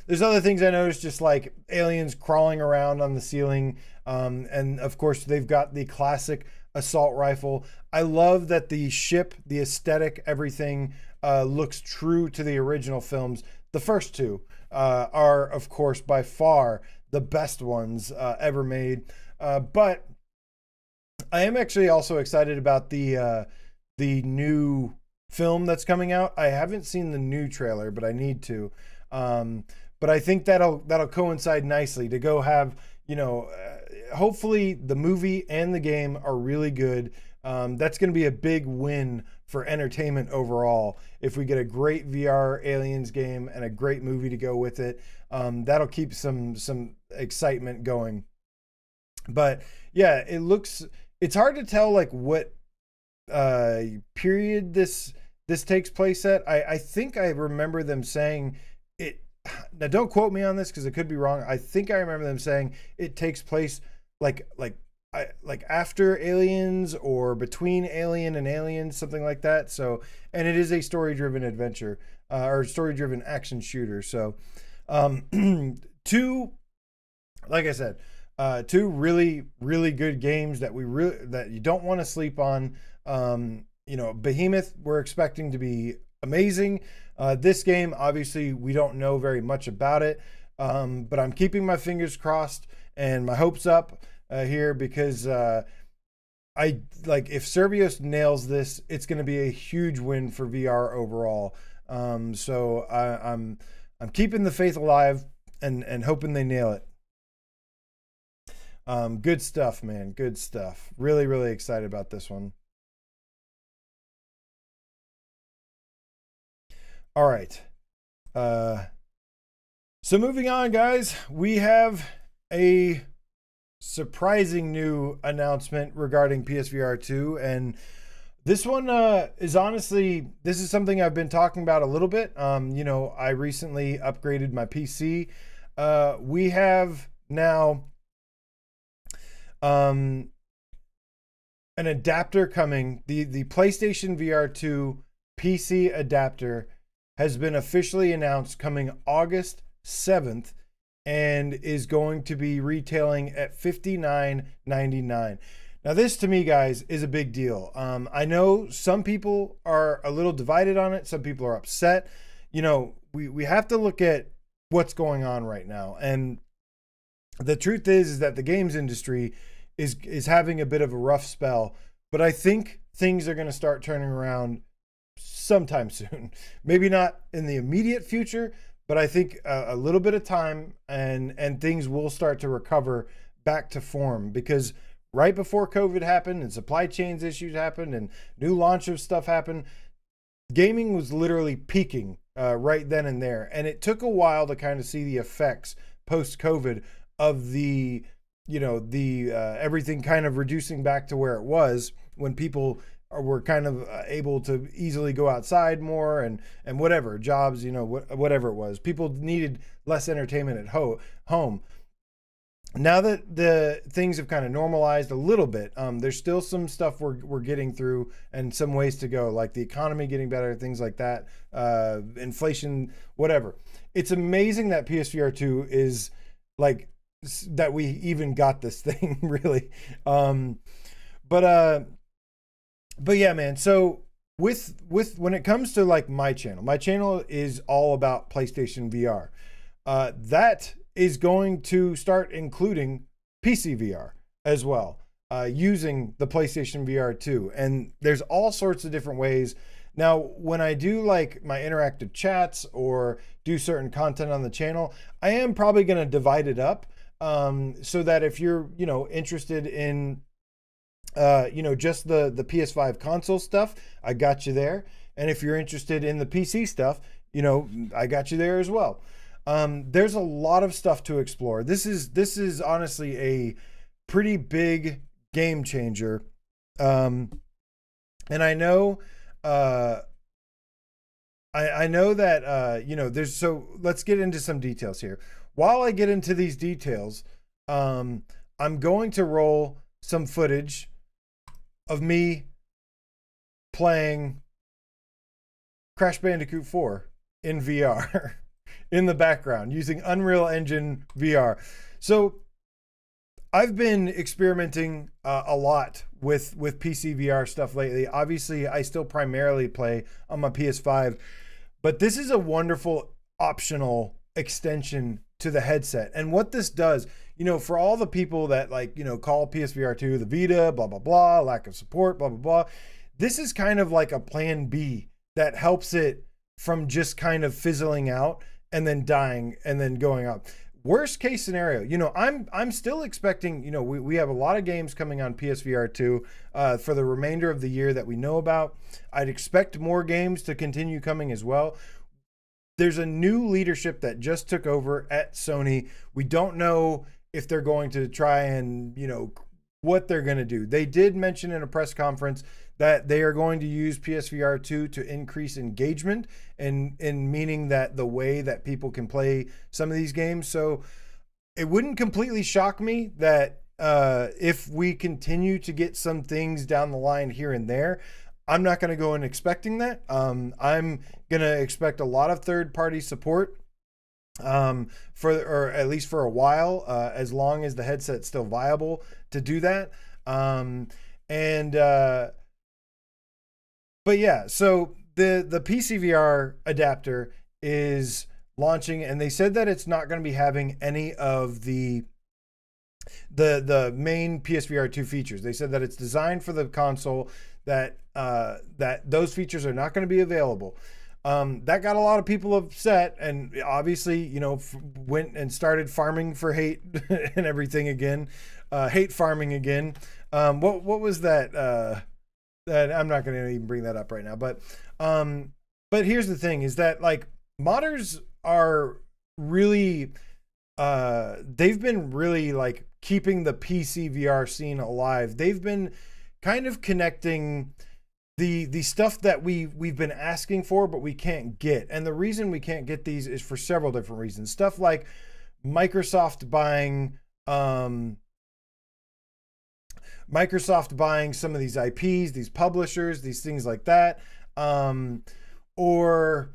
There's other things I noticed, just like aliens crawling around on the ceiling. And of course they've got the classic assault rifle. I love that the ship, the aesthetic, everything looks true to the original films. The first two are, of course, by far the best ones ever made. But I am actually also excited about the new film that's coming out. I haven't seen the new trailer, but I need to. But I think that'll coincide nicely to go have, you know, hopefully the movie and the game are really good. That's going to be a big win for entertainment overall. If we get a great VR Aliens game and a great movie to go with it, that'll keep some excitement going. But yeah, it's hard to tell like what period this takes place at. I think I remember them saying it. Now don't quote me on this because it could be wrong. I think I remember them saying it takes place like after Aliens or between Alien and Aliens, something like that. So, and it is a story-driven adventure or story-driven action shooter. So, two, like I said, two really, really good games that that you don't want to sleep on. You know, Behemoth, we're expecting to be amazing. This game, obviously, we don't know very much about it, but I'm keeping my fingers crossed and my hopes up here, because if Survios nails this, it's going to be a huge win for VR overall. So I'm keeping the faith alive and hoping they nail it. Good stuff, man. Good stuff. Really, really excited about this one. All right. So moving on, guys, we have a surprising new announcement regarding PSVR2, and this one is honestly, this is something I've been talking about a little bit. You know, I recently upgraded my PC, we have now an adapter coming. The PlayStation VR2 PC adapter has been officially announced, coming August 7th, and is going to be retailing at $59.99. Now, this to me, guys, is a big deal. I know some people are a little divided on it. Some people are upset. You know, we have to look at what's going on right now. And the truth is that the games industry is having a bit of a rough spell. But I think things are going to start turning around sometime soon. Maybe not in the immediate future, but I think a little bit of time and things will start to recover back to form, because right before COVID happened and supply chains issues happened and new launch of stuff happened, gaming was literally peaking right then and there. And it took a while to kind of see the effects post-COVID of the, you know, the everything kind of reducing back to where it was when people were kind of able to easily go outside more and whatever, jobs, you know, whatever it was. People needed less entertainment at home. Now that the things have kind of normalized a little bit, there's still some stuff we're getting through and some ways to go, like the economy getting better, things like that, inflation, whatever. It's amazing that PSVR2 is like, that we even got this thing, really. But yeah, man. So with when it comes to like my channel is all about PlayStation VR. That is going to start including PCVR as well, using the PlayStation VR2. And there's all sorts of different ways. Now, when I do like my interactive chats or do certain content on the channel, I am probably going to divide it up, so that if you're, you know, interested in, you know, just the PS5 console stuff, I got you there. And if you're interested in the PC stuff, you know, I got you there as well. There's a lot of stuff to explore. This is honestly a pretty big game changer. And I know, I know that, you know, so let's get into some details here. While I get into these details, I'm going to roll some footage of me playing Crash Bandicoot 4 in VR in the background using Unreal Engine VR. So I've been experimenting a lot with PCVR stuff lately. Obviously, I still primarily play on my PS5, but this is a wonderful optional extension to the headset. And what this does, you know, for all the people that, like, you know, call PSVR2 the Vita, blah, blah, blah, lack of support, blah, blah, blah. This is kind of like a plan B that helps it from just kind of fizzling out and then dying and then going up. Worst case scenario, you know, I'm still expecting, you know, we have a lot of games coming on PSVR2 for the remainder of the year that we know about. I'd expect more games to continue coming as well. There's a new leadership that just took over at Sony. We don't know if they're going to try and, you know, what they're going to do. They did mention in a press conference that they are going to use PSVR2 to increase engagement, and meaning that the way that people can play some of these games. So it wouldn't completely shock me that if we continue to get some things down the line here and there. I'm not going to go in expecting that. I'm going to expect a lot of third-party support or at least for a while, as long as the headset's still viable to do that. But yeah, so the PCVR adapter is launching, and they said that it's not going to be having any of the main PSVR2 features. They said that it's designed for the console, that those features are not going to be available. That got a lot of people upset, and obviously, you know, went and started farming for hate and everything again, hate farming again. What was that? That I'm not going to even bring that up right now. But here's the thing: is that, like, modders are really, they've been really, like, keeping the PC VR scene alive. They've been kind of connecting the stuff that we've been asking for, but we can't get. And the reason we can't get these is for several different reasons. Stuff like Microsoft buying some of these IPs, these publishers, these things like that, or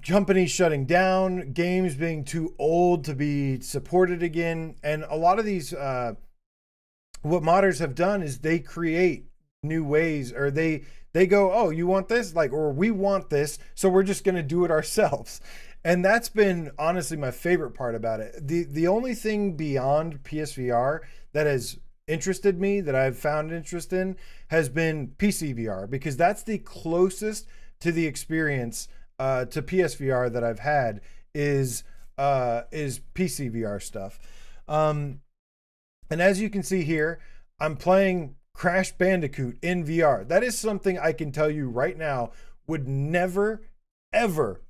companies shutting down, games being too old to be supported again. And a lot of these, what modders have done is they create new ways, or they go, oh, you want this? Or we want this, so we're just going to do it ourselves. And that's been honestly my favorite part about it. The only thing beyond PSVR that has interested me, that I've found interest in, has been PCVR, because that's the closest to the experience to PSVR that I've had is PCVR stuff. And as you can see here, I'm playing Crash Bandicoot in VR. That is something I can tell you right now would never, ever,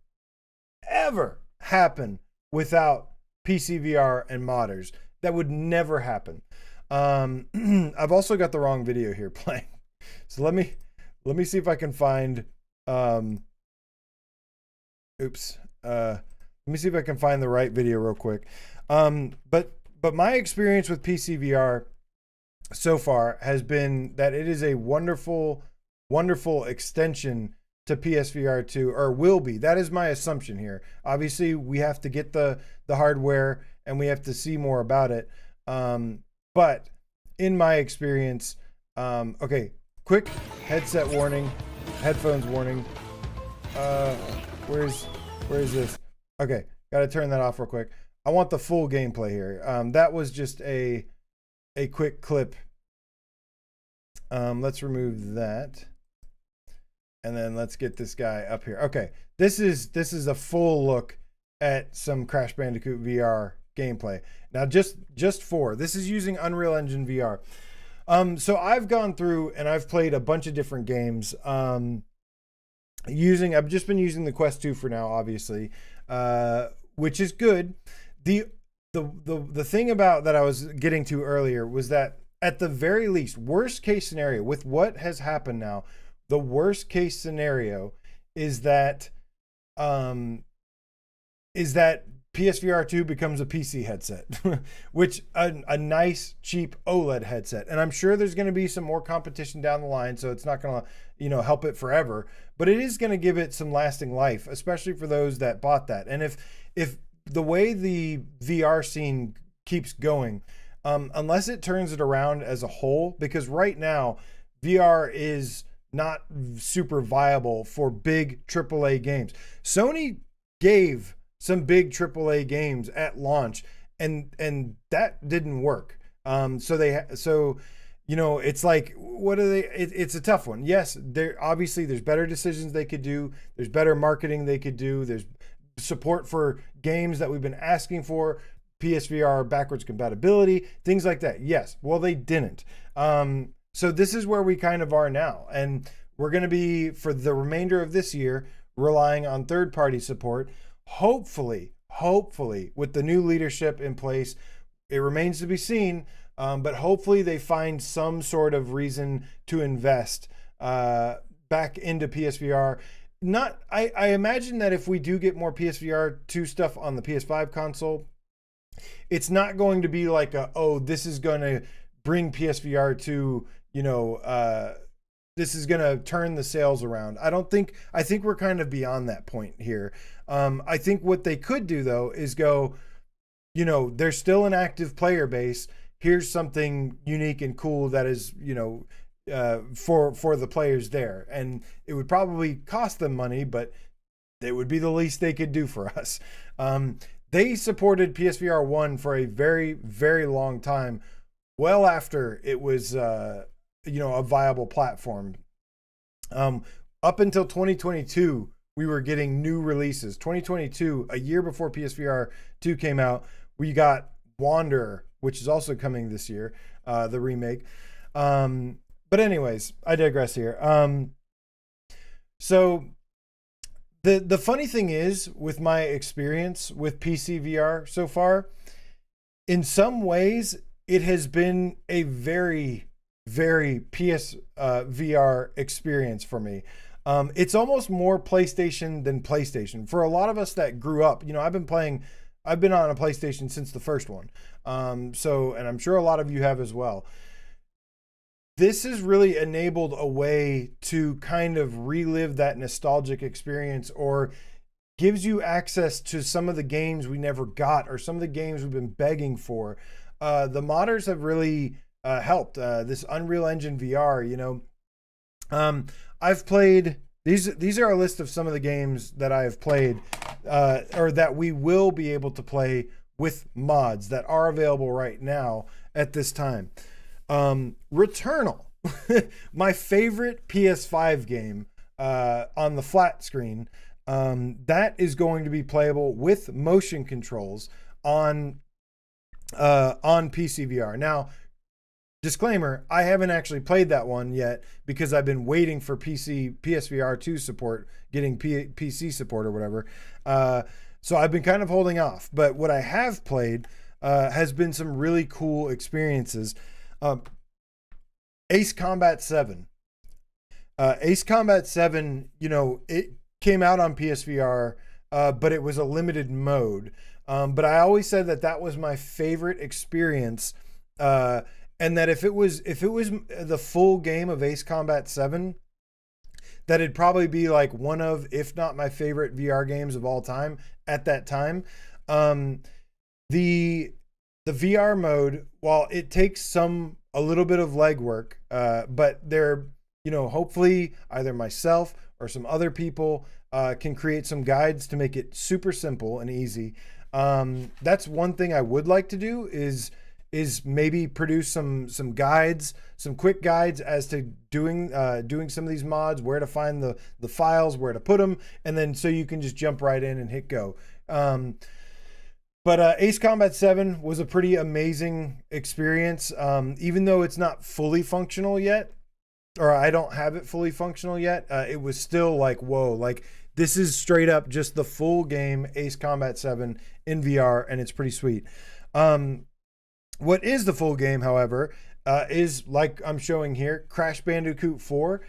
ever happen without PCVR and modders. That would never happen. I've also got the wrong video here playing. So let me see if I can find oops. Let me see if I can find the right video real quick. But my experience with PCVR so far has been that it is a wonderful, wonderful extension to PSVR2, or will be. That is my assumption here. Obviously, we have to get the hardware and we have to see more about it. But in my experience, okay, quick headset warning, headphones warning. Where is this? Okay, gotta turn that off real quick. I want the full gameplay here. That was just a quick clip. Let's remove that. And then let's get this guy up here. Okay, this is a full look at some Crash Bandicoot VR gameplay. Now, just for this is using Unreal Engine VR. So I've gone through and I've played a bunch of different games. I've just been using the Quest 2 for now, obviously, which is good. The thing about that I was getting to earlier was that at the very least, worst case scenario with what has happened now, the worst case scenario is that PSVR2 becomes a PC headset, which a nice cheap OLED headset. And I'm sure there's going to be some more competition down the line, so it's not going to, help it forever, but it is going to give it some lasting life, especially for those that bought that. And if the way the VR scene keeps going, unless it turns it around as a whole, because right now VR is not super viable for big AAA games. Sony gave some big AAA games at launch, and that didn't work. So it's like, what are they? It's a tough one. Yes, there's better decisions they could do. There's better marketing they could do. There's support for games that we've been asking for, PSVR backwards compatibility, things like that. Yes, well, they didn't. So this is where we kind of are now, and we're going to be, for the remainder of this year, relying on third-party support. Hopefully, with the new leadership in place, it remains to be seen, but hopefully they find some sort of reason to invest back into PSVR. I imagine that if we do get more PSVR 2 stuff on the PS5 console, it's not going to be like this is going to bring PSVR 2, this is going to turn the sales around. I think we're kind of beyond that point here. I think what they could do, though, is go, there's still an active player base. Here's something unique and cool that is, for the players there. And it would probably cost them money, but it would be the least they could do for us. They supported PSVR 1 for a very, very long time, well after it was, a viable platform. Up until 2022, we were getting new releases. 2022, a year before PSVR 2 came out, we got Wanderer, which is also coming this year, the remake. But anyways, I digress here. So the funny thing is, with my experience with PCVR so far, in some ways, it has been a very, very PSVR experience for me. It's almost more PlayStation than PlayStation. For a lot of us that grew up, I've been playing I've been on a PlayStation since the first one. So, and I'm sure a lot of you have as well. This has really enabled a way to kind of relive that nostalgic experience, or gives you access to some of the games we never got, or some of the games we've been begging for. The modders have really helped. This Unreal Engine VR, you know, I've played these are a list of some of the games that I have played, or that we will be able to play with mods that are available right now at this time. Returnal, my favorite PS5 game, on the flat screen, that is going to be playable with motion controls on PCVR. Now, disclaimer, I haven't actually played that one yet because I've been waiting for PSVR2 support, getting PC support or whatever. So I've been kind of holding off. But what I have played has been some really cool experiences. Ace Combat 7. Ace Combat 7, you know, it came out on PSVR, but it was a limited mode. But I always said that that was my favorite experience. And that if it was the full game of Ace Combat 7, that it'd probably be like one of, if not my favorite VR games of all time at that time. The VR mode, while it takes a little bit of legwork, but they're, you know, hopefully either myself or some other people can create some guides to make it super simple and easy. That's one thing I would like to do is maybe produce some guides, some quick guides as to doing some of these mods, where to find the files, where to put them, and then so you can just jump right in and hit go. But Ace Combat 7 was a pretty amazing experience, even though it's not fully functional yet, or I don't have it fully functional yet. It was still like, whoa, like this is straight up just the full game Ace Combat 7 in VR, and it's pretty sweet. What is the full game, however, is, like I'm showing here, Crash Bandicoot 4.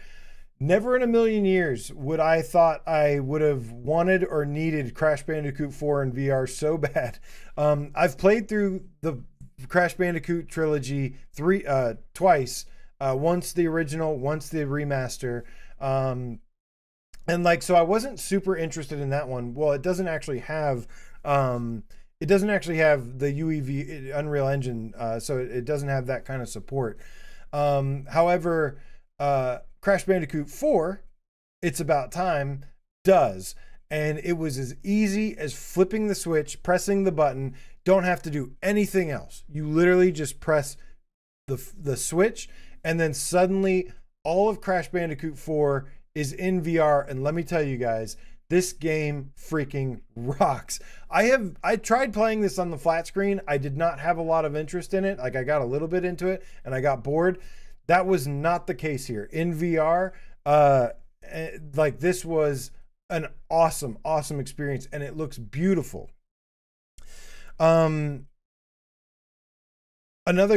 Never in a million years would I thought I would have wanted or needed Crash Bandicoot 4 in VR so bad. I've played through the Crash Bandicoot trilogy twice. Once the original, once the remaster. And like, so I wasn't super interested in that one. Well, it doesn't actually have the UEV Unreal Engine, so it doesn't have that kind of support. However, Crash Bandicoot 4, It's About Time, does. And it was as easy as flipping the switch, pressing the button. Don't have to do anything else. You literally just press the switch, and then suddenly all of Crash Bandicoot 4 is in VR. And let me tell you guys, this game freaking rocks. I tried playing this on the flat screen. I did not have a lot of interest in it. Like, I got a little bit into it and I got bored. That was not the case here. In VR, like, this was an awesome experience, and it looks beautiful. Another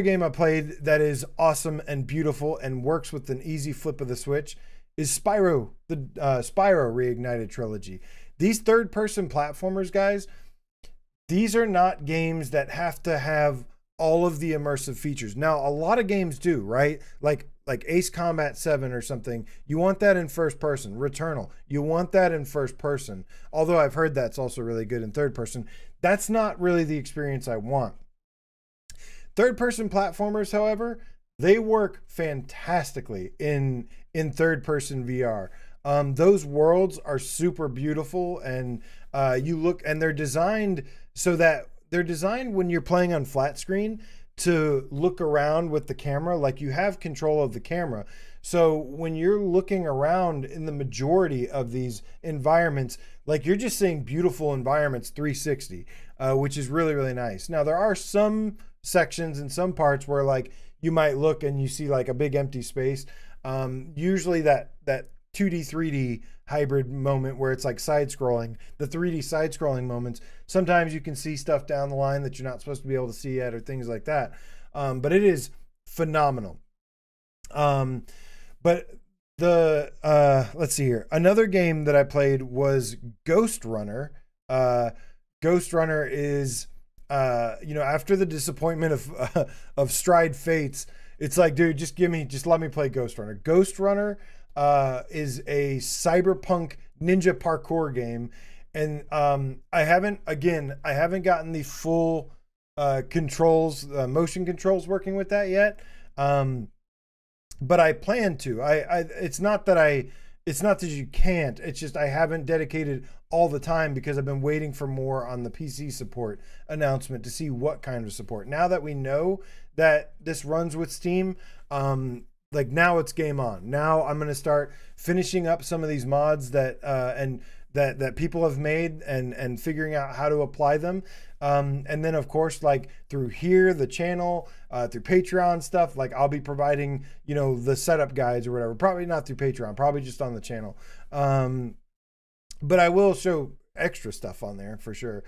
game I played that is awesome and beautiful and works with an easy flip of the switch is Spyro, the Spyro Reignited trilogy. These third-person platformers, guys, these are not games that have to have all of the immersive features. Now, a lot of games do, right? Like Ace Combat 7 or something. You want that in first person. Returnal, you want that in first person. Although I've heard that's also really good in third person. That's not really the experience I want. Third-person platformers, however, they work fantastically in third-person VR. Those worlds are super beautiful, and you look, and they're designed so that they're designed when you're playing on flat screen to look around with the camera, like you have control of the camera. So when you're looking around in the majority of these environments, like you're just seeing beautiful environments 360, which is really, really nice. Now, there are some sections and some parts where, like, you might look and you see like a big empty space. Usually that 2D 3D hybrid moment where it's like side scrolling, the 3D side scrolling moments, sometimes you can see stuff down the line that you're not supposed to be able to see yet, or things like that. But it is phenomenal. But let's see here. Another game that I played was Ghost Runner. Ghost Runner is, you know, after the disappointment of Stride Fates, it's like, dude, just let me play Ghost Runner. Ghost Runner is a cyberpunk ninja parkour game, and I haven't gotten the full controls, motion controls working with that yet. But I plan to. It's not that you can't. It's just I haven't dedicated all the time because I've been waiting for more on the PC support announcement to see what kind of support. Now that we know that this runs with Steam, like now it's game on. Now I'm gonna start finishing up some of these mods that that people have made and figuring out how to apply them. And then of course, like through here, the channel, through Patreon stuff, like I'll be providing, you know, the setup guides or whatever. Probably not through Patreon, probably just on the channel. But I will show extra stuff on there for sure.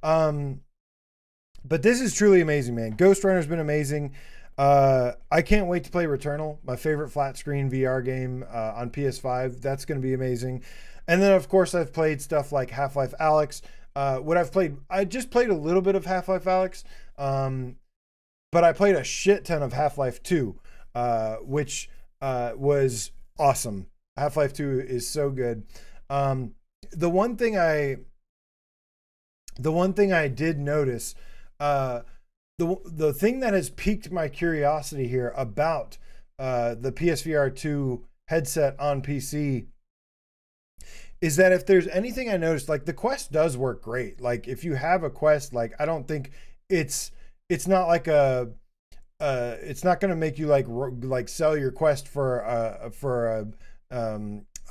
But this is truly amazing, man. Ghost Runner's been amazing. I can't wait to play Returnal, my favorite flat screen VR game on PS5. That's going to be amazing. And then of course I've played stuff like Half-Life Alyx. I just played a little bit of Half-Life Alyx, but I played a shit ton of Half-Life 2, which was awesome. Half-Life 2 is so good. The one thing I did notice, the thing that has piqued my curiosity here about the PSVR2 headset on PC is that if there's anything I noticed, like the Quest does work great. Like if you have a Quest, like I don't think it's not like it's not going to make you like sell your Quest for a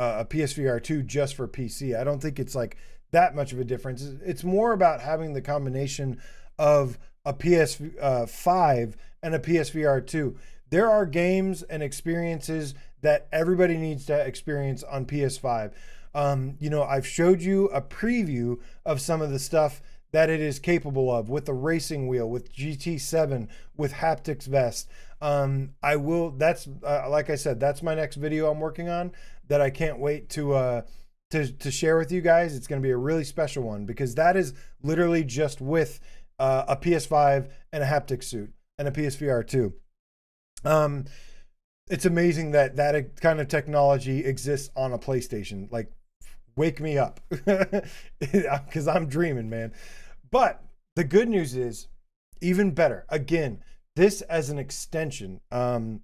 PSVR2 just for PC. I don't think it's like that much of a difference. It's more about having the combination of a PS5 and a PSVR2. There are games and experiences that everybody needs to experience on PS5. You know, I've showed you a preview of some of the stuff that it is capable of with the racing wheel, with GT7, with haptics vest. That's like I said, that's my next video I'm working on that I can't wait to share with you guys. It's going to be a really special one because that is literally just with a PS5 and a haptic suit and a PSVR2. It's amazing that that kind of technology exists on a PlayStation. Like, wake me up because I'm dreaming, man. But the good news is even better. Again, this as an extension. The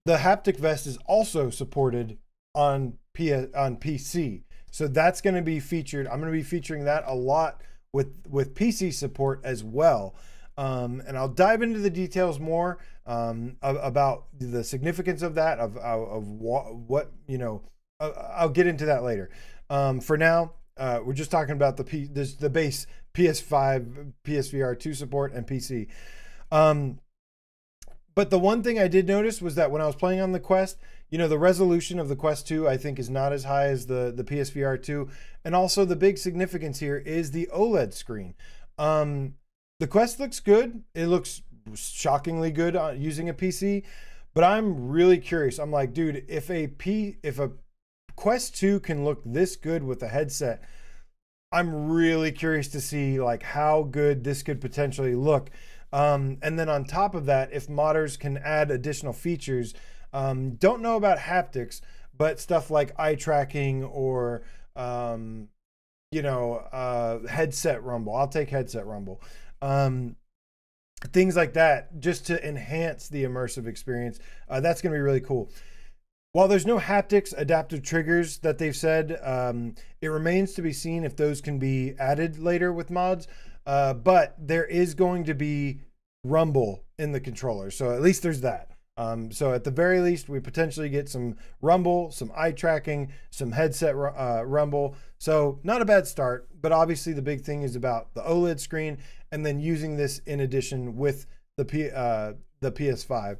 haptic vest is also supported on PC. So that's going to be featured. I'm going to be featuring that a lot with PC support as well. And I'll dive into the details more about the significance of that, of what you know. I'll get into that later. For now, we're just talking about the base PS5, PSVR2 support, and PC. But the one thing I did notice was that when I was playing on the Quest, you know, the resolution of the Quest 2, I think, is not as high as the PSVR 2. And also the big significance here is the OLED screen. The Quest looks good. It looks shockingly good using a PC. But I'm really curious. I'm like, dude, if a Quest 2 can look this good with a headset, I'm really curious to see like how good this could potentially look. And then on top of that, if modders can add additional features, don't know about haptics, but stuff like eye tracking or, you know, headset rumble. I'll take headset rumble. Things like that, just to enhance the immersive experience. That's going to be really cool. While there's no haptics adaptive triggers that they've said, it remains to be seen if those can be added later with mods. But there is going to be rumble in the controller. So at least there's that. So at the very least, we potentially get some rumble, some eye tracking, some headset rumble. So not a bad start, but obviously the big thing is about the OLED screen and then using this in addition with the PS5.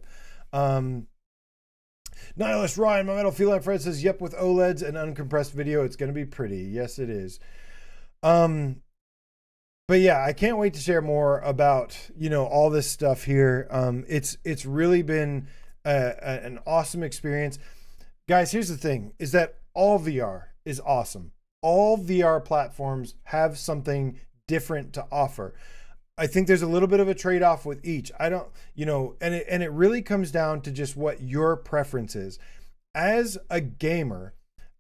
Nihilist Ryan, my Metal Feline Fred says, yep, with OLEDs and uncompressed video, it's going to be pretty. Yes, it is. But yeah, I can't wait to share more about, you know, all this stuff here. It's really been an awesome experience. Guys, here's the thing, is that all VR is awesome. all VR platforms have something different to offer. I think there's a little bit of a trade-off with each. I don't, and it really comes down to just what your preference is. As a gamer,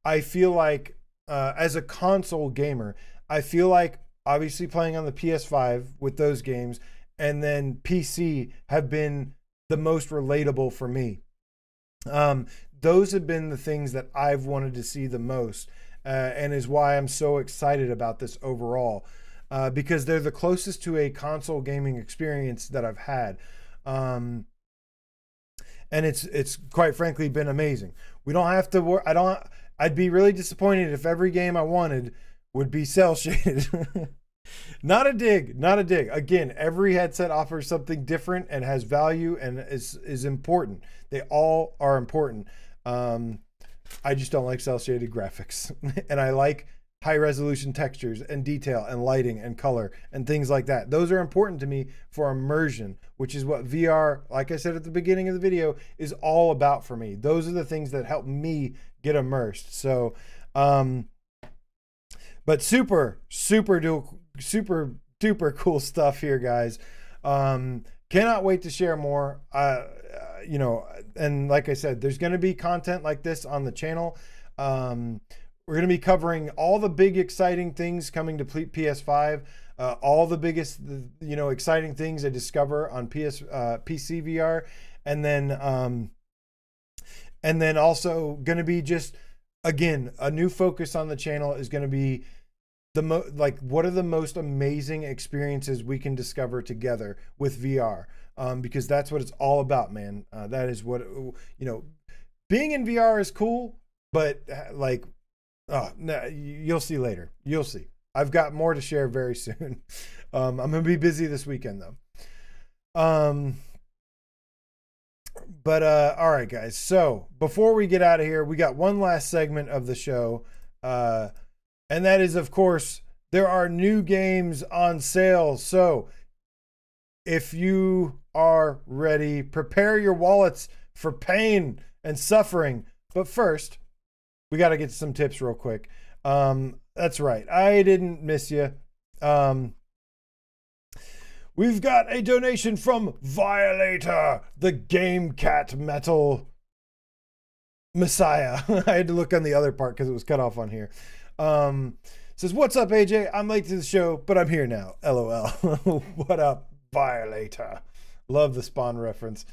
I feel like, as a console gamer, I feel like obviously playing on the PS5 with those games and then PC have been the most relatable for me. Those have been the things that I've wanted to see the most, and is why I'm so excited about this overall. Because they're the closest to a console gaming experience that I've had. And it's quite frankly been amazing. We don't have to work. I'd be really disappointed if every game I wanted would be cell shaded. Not a dig. Again, every headset offers something different and has value and is important. They all are important. I just don't like cell shaded graphics. And I like high resolution textures and detail and lighting and color and things like that. Those are important to me for immersion, which is what VR, like I said at the beginning of the video, is all about for me. Those are the things that help me get immersed. So, but super duper cool stuff here, guys. Cannot wait to share more. And like I said, there's going to be content like this on the channel. We're going to be covering all the big exciting things coming to PS5, all the biggest, exciting things I discover on PCVR, and then also going to be just, again, a new focus on the channel is going to be what are the most amazing experiences we can discover together with VR, because that's what it's all about, man. That is what, being in VR is cool, but oh, no, you'll see later. You'll see. I've got more to share very soon. I'm going to be busy this weekend, though. All right, guys. So before we get out of here, we got one last segment of the show. And that is, of course, there are new games on sale. So if you are ready, prepare your wallets for pain and suffering. But first, we got to get some tips real quick. That's right. I didn't miss you. We've got a donation from Violator, the Game Cat Metal Messiah. I had to look on the other part because it was cut off on here. Says, what's up, AJ? I'm late to the show, but I'm here now. LOL. What up, Violator? Love the Spawn reference.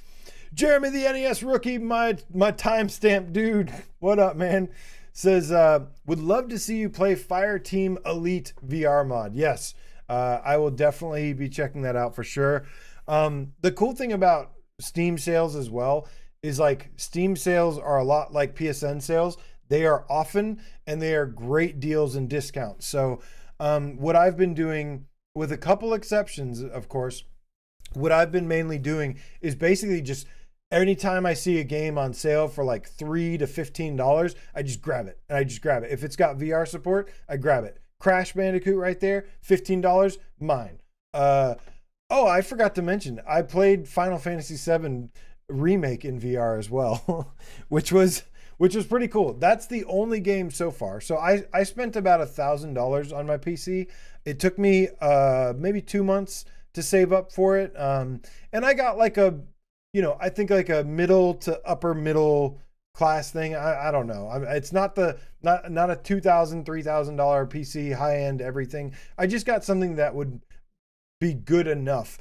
Jeremy the NES rookie, my timestamp dude. What up, man? Says, would love to see you play Fireteam Elite VR mod. Yes, I will definitely be checking that out for sure. The cool thing about Steam sales as well is Steam sales are a lot like PSN sales. They are often and they are great deals and discounts. So what I've been doing, with a couple exceptions, of course, what I've been mainly doing is basically just anytime I see a game on sale for $3 to $15, I just grab it. If it's got VR support, I grab it. Crash Bandicoot right there, $15, mine. Oh, I forgot to mention, I played Final Fantasy VII Remake in VR as well, which was pretty cool. That's the only game so far. So I spent about $1,000 on my PC. It took me maybe 2 months to save up for it. And I got I think a middle to upper middle class thing. I don't know. It's not a $2,000, $3,000 PC, high end everything. I just got something that would be good enough.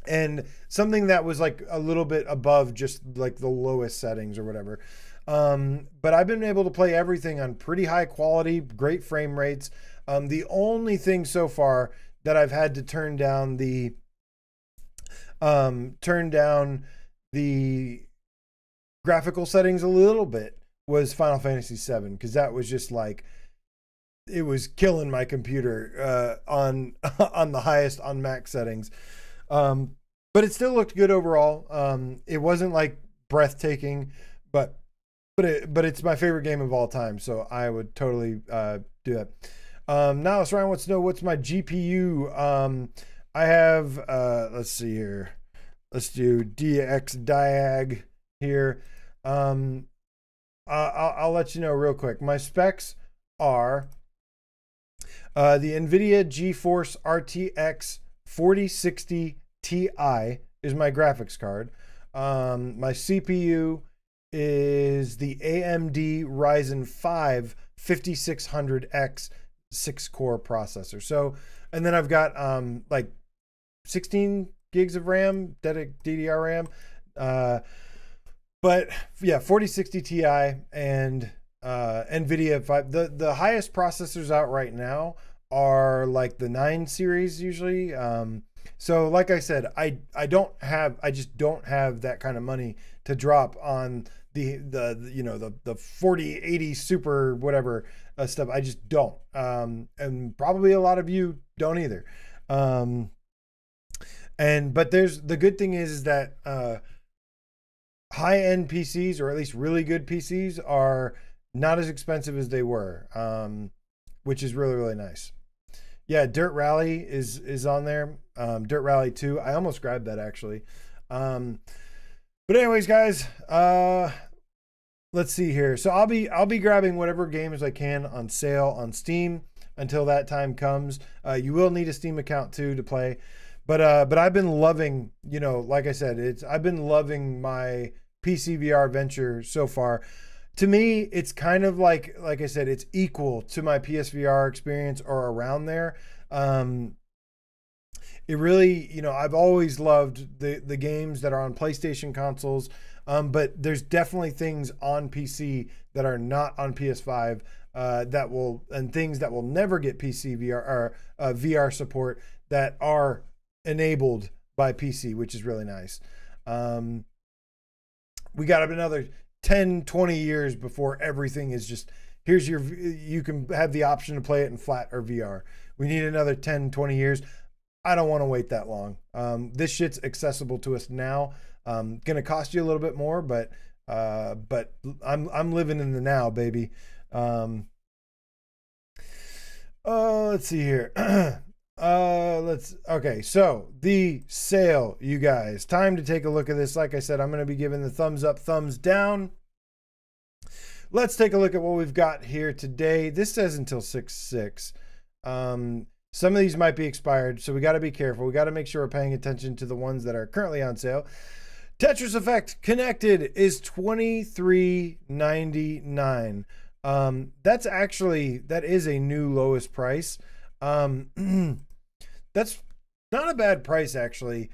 And something that was a little bit above just the lowest settings or whatever. But I've been able to play everything on pretty high quality, great frame rates. The only thing so far that I've had to turn down the graphical settings a little bit was Final Fantasy VII, because that was just it was killing my computer on the highest on max settings. But it still looked good overall. It wasn't breathtaking, but it's my favorite game of all time, so I would totally do that. Now Ryan wants to know what's my GPU. I have let's see here. Let's do DX Diag here. I'll let you know real quick. My specs are the NVIDIA GeForce RTX 4060 Ti is my graphics card. My CPU is the AMD Ryzen 5 5600X 6-core processor. So, and then I've got like 16 gigs of RAM, DDR RAM. But yeah, 4060 Ti and NVIDIA 5. The highest processors out right now are like the 9 series usually. So like I said, I just don't have that kind of money to drop on the 4080 super whatever stuff. I just don't. And probably a lot of you don't either. But the good thing is that high-end PCs, or at least really good PCs, are not as expensive as they were, which is really, really nice. Yeah, Dirt Rally is on there. Dirt Rally 2. I almost grabbed that actually. But anyways, guys, let's see here. So I'll be grabbing whatever games I can on sale on Steam until that time comes. You will need a Steam account too to play. But I've been loving, like I said, I've been loving my PCVR venture so far. To me, it's kind of like I said, it's equal to my PSVR experience or around there. It really, I've always loved the games that are on PlayStation consoles, but there's definitely things on PC that are not on PS5 things that will never get PCVR or VR support that are enabled by PC, which is really nice. We got another 10, 20 years before everything is just, you can have the option to play it in flat or VR. We need another 10, 20 years. I don't want to wait that long. This shit's accessible to us now. Gonna cost you a little bit more, but I'm living in the now, baby. Let's see here. Okay, so the sale, you guys, time to take a look at this. Like I said, I'm going to be giving the thumbs up, thumbs down. Let's take a look at what we've got here today. This says until 6/6. Some of these might be expired, so we got to be careful. We got to make sure we're paying attention to the ones that are currently on sale. Tetris Effect Connected is $23.99. That is a new lowest price. That's not a bad price actually.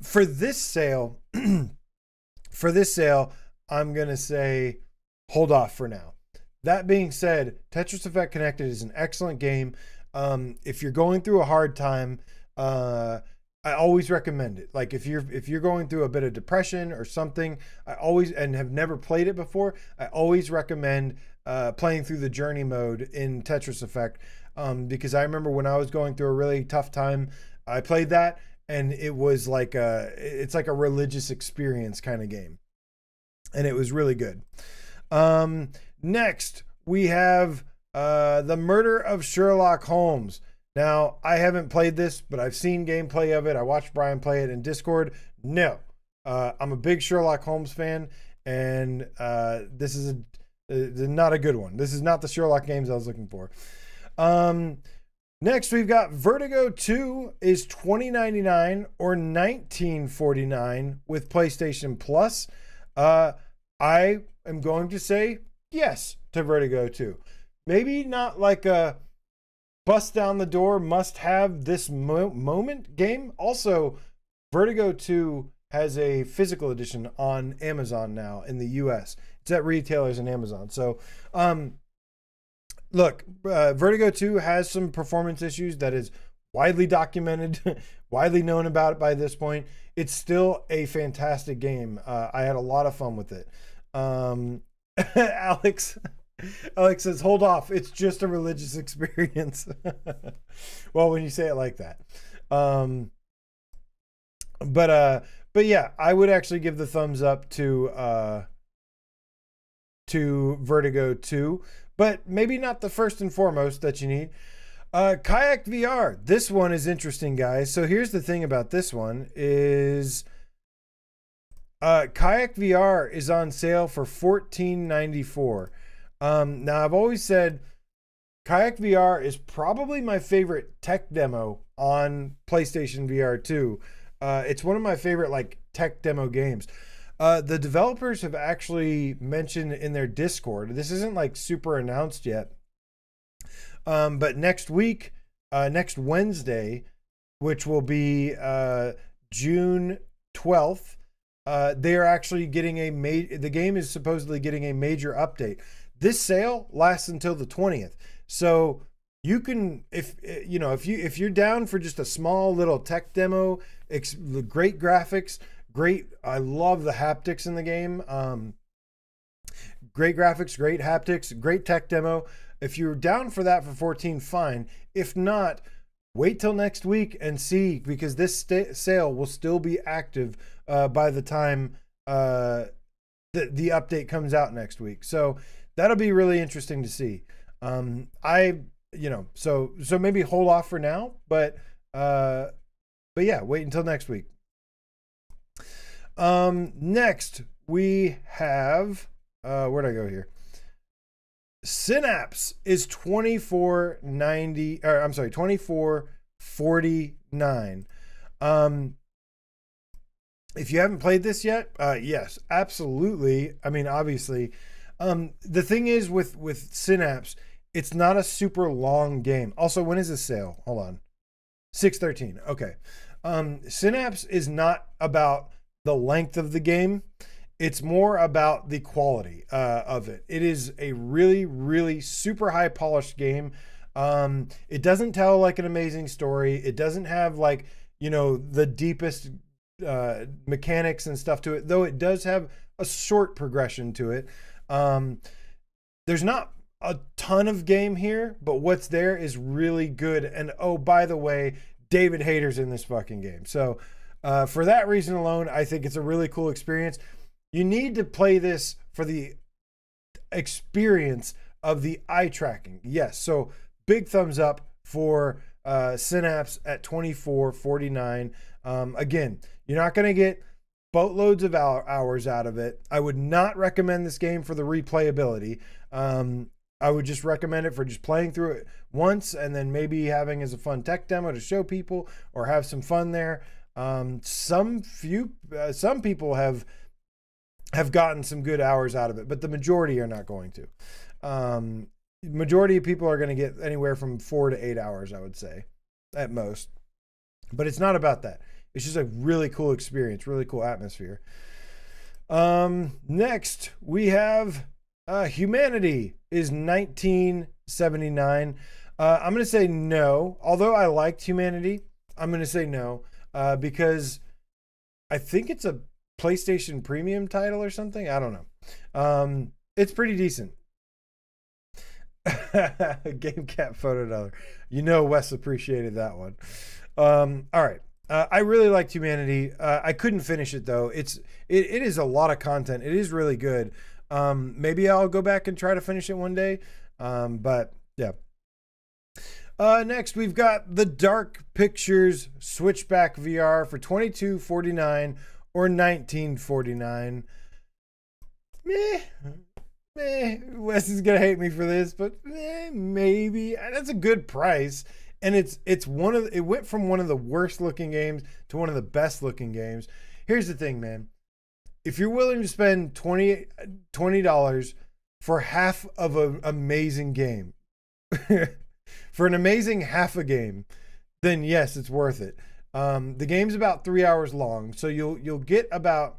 For this sale, I'm gonna say hold off for now. That being said, Tetris Effect Connected is an excellent game. If you're going through a hard time, I always recommend it. Like if you're going through a bit of depression or something, and have never played it before, I always recommend playing through the journey mode in Tetris Effect. Because I remember when I was going through a really tough time, I played that, and it was like it's like a religious experience kind of game, and it was really good. Next we have The Murder of Sherlock Holmes. Now I haven't played this, but I've seen gameplay of it. I watched Brian play it in Discord. No, I'm a big Sherlock Holmes fan, and this is not a good one. This is not the Sherlock games I was looking for. Next we've got Vertigo 2 is $20.99 or $19.49 with PlayStation Plus. I am going to say yes to Vertigo 2. Maybe not like a bust down the door, must have this moment game. Also, Vertigo 2 has a physical edition on Amazon now in the US. It's at retailers and Amazon. So, look, Vertigo 2 has some performance issues that is widely documented, widely known about it by this point. It's still a fantastic game. I had a lot of fun with it. Alex says, hold off. It's just a religious experience. Well, when you say it like that. But yeah, I would actually give the thumbs up to Vertigo 2. But maybe not the first and foremost that you need. Kayak VR. This one is interesting, guys. So here's the thing about this one is Kayak VR is on sale for $14.94. Now, I've always said Kayak VR is probably my favorite tech demo on PlayStation VR2. It's one of my favorite like tech demo games. The developers have actually mentioned in their Discord, this isn't like super announced yet, but next week, next Wednesday, which will be June 12th, they are actually getting the game is supposedly getting a major update. This sale lasts until the 20th. So you can, if you're down for just a small little tech demo, great graphics, I love the haptics in the game. Great graphics, great haptics, great tech demo. If you're down for that for 14, fine. If not, wait till next week and see, because this sale will still be active by the time the update comes out next week. So that'll be really interesting to see. So maybe hold off for now, but yeah, wait until next week. Next we have, where'd I go here? Synapse is $24.49. If you haven't played this yet, yes, absolutely. I mean, obviously, the thing is with Synapse, it's not a super long game. Also, when is this sale? Hold on. 6/13. Okay. Synapse is not about the length of the game. It's more about the quality of it. It is a really, really super high polished game. It doesn't tell like an amazing story. It doesn't have like, the deepest mechanics and stuff to it, though it does have a short progression to it. There's not a ton of game here, but what's there is really good. And oh, by the way, David Hayter's in this fucking game. So for that reason alone, I think it's a really cool experience. You need to play this for the experience of the eye tracking. Yes, so big thumbs up for Synapse at $24.49. Again, you're not going to get boatloads of hours out of it. I would not recommend this game for the replayability. I would just recommend it for just playing through it once and then maybe having as a fun tech demo to show people or have some fun there. Some people have gotten some good hours out of it, but the majority are not going to. Majority of people are going to get anywhere from 4 to 8 hours, I would say, at most. But it's not about that. It's just a really cool experience, really cool atmosphere. Next, we have Humanity is $19.79. I'm going to say no. Although I liked Humanity, I'm going to say no because I think it's a PlayStation Premium title or something. I don't know. It's pretty decent. Game Cat Photo Dollar. Wes appreciated that one. All right. I really liked Humanity. I couldn't finish it though. It is a lot of content. It is really good. Maybe I'll go back and try to finish it one day. But yeah. Next we've got the Dark Pictures Switchback VR for $22.49 or $19.49. Wes is gonna hate me for this, but maybe that's a good price. And it went from one of the worst looking games to one of the best looking games. Here's the thing, man. If you're willing to spend $20 for half of an amazing game, for an amazing half a game, then yes, it's worth it. The game's about 3 hours long, so you'll get about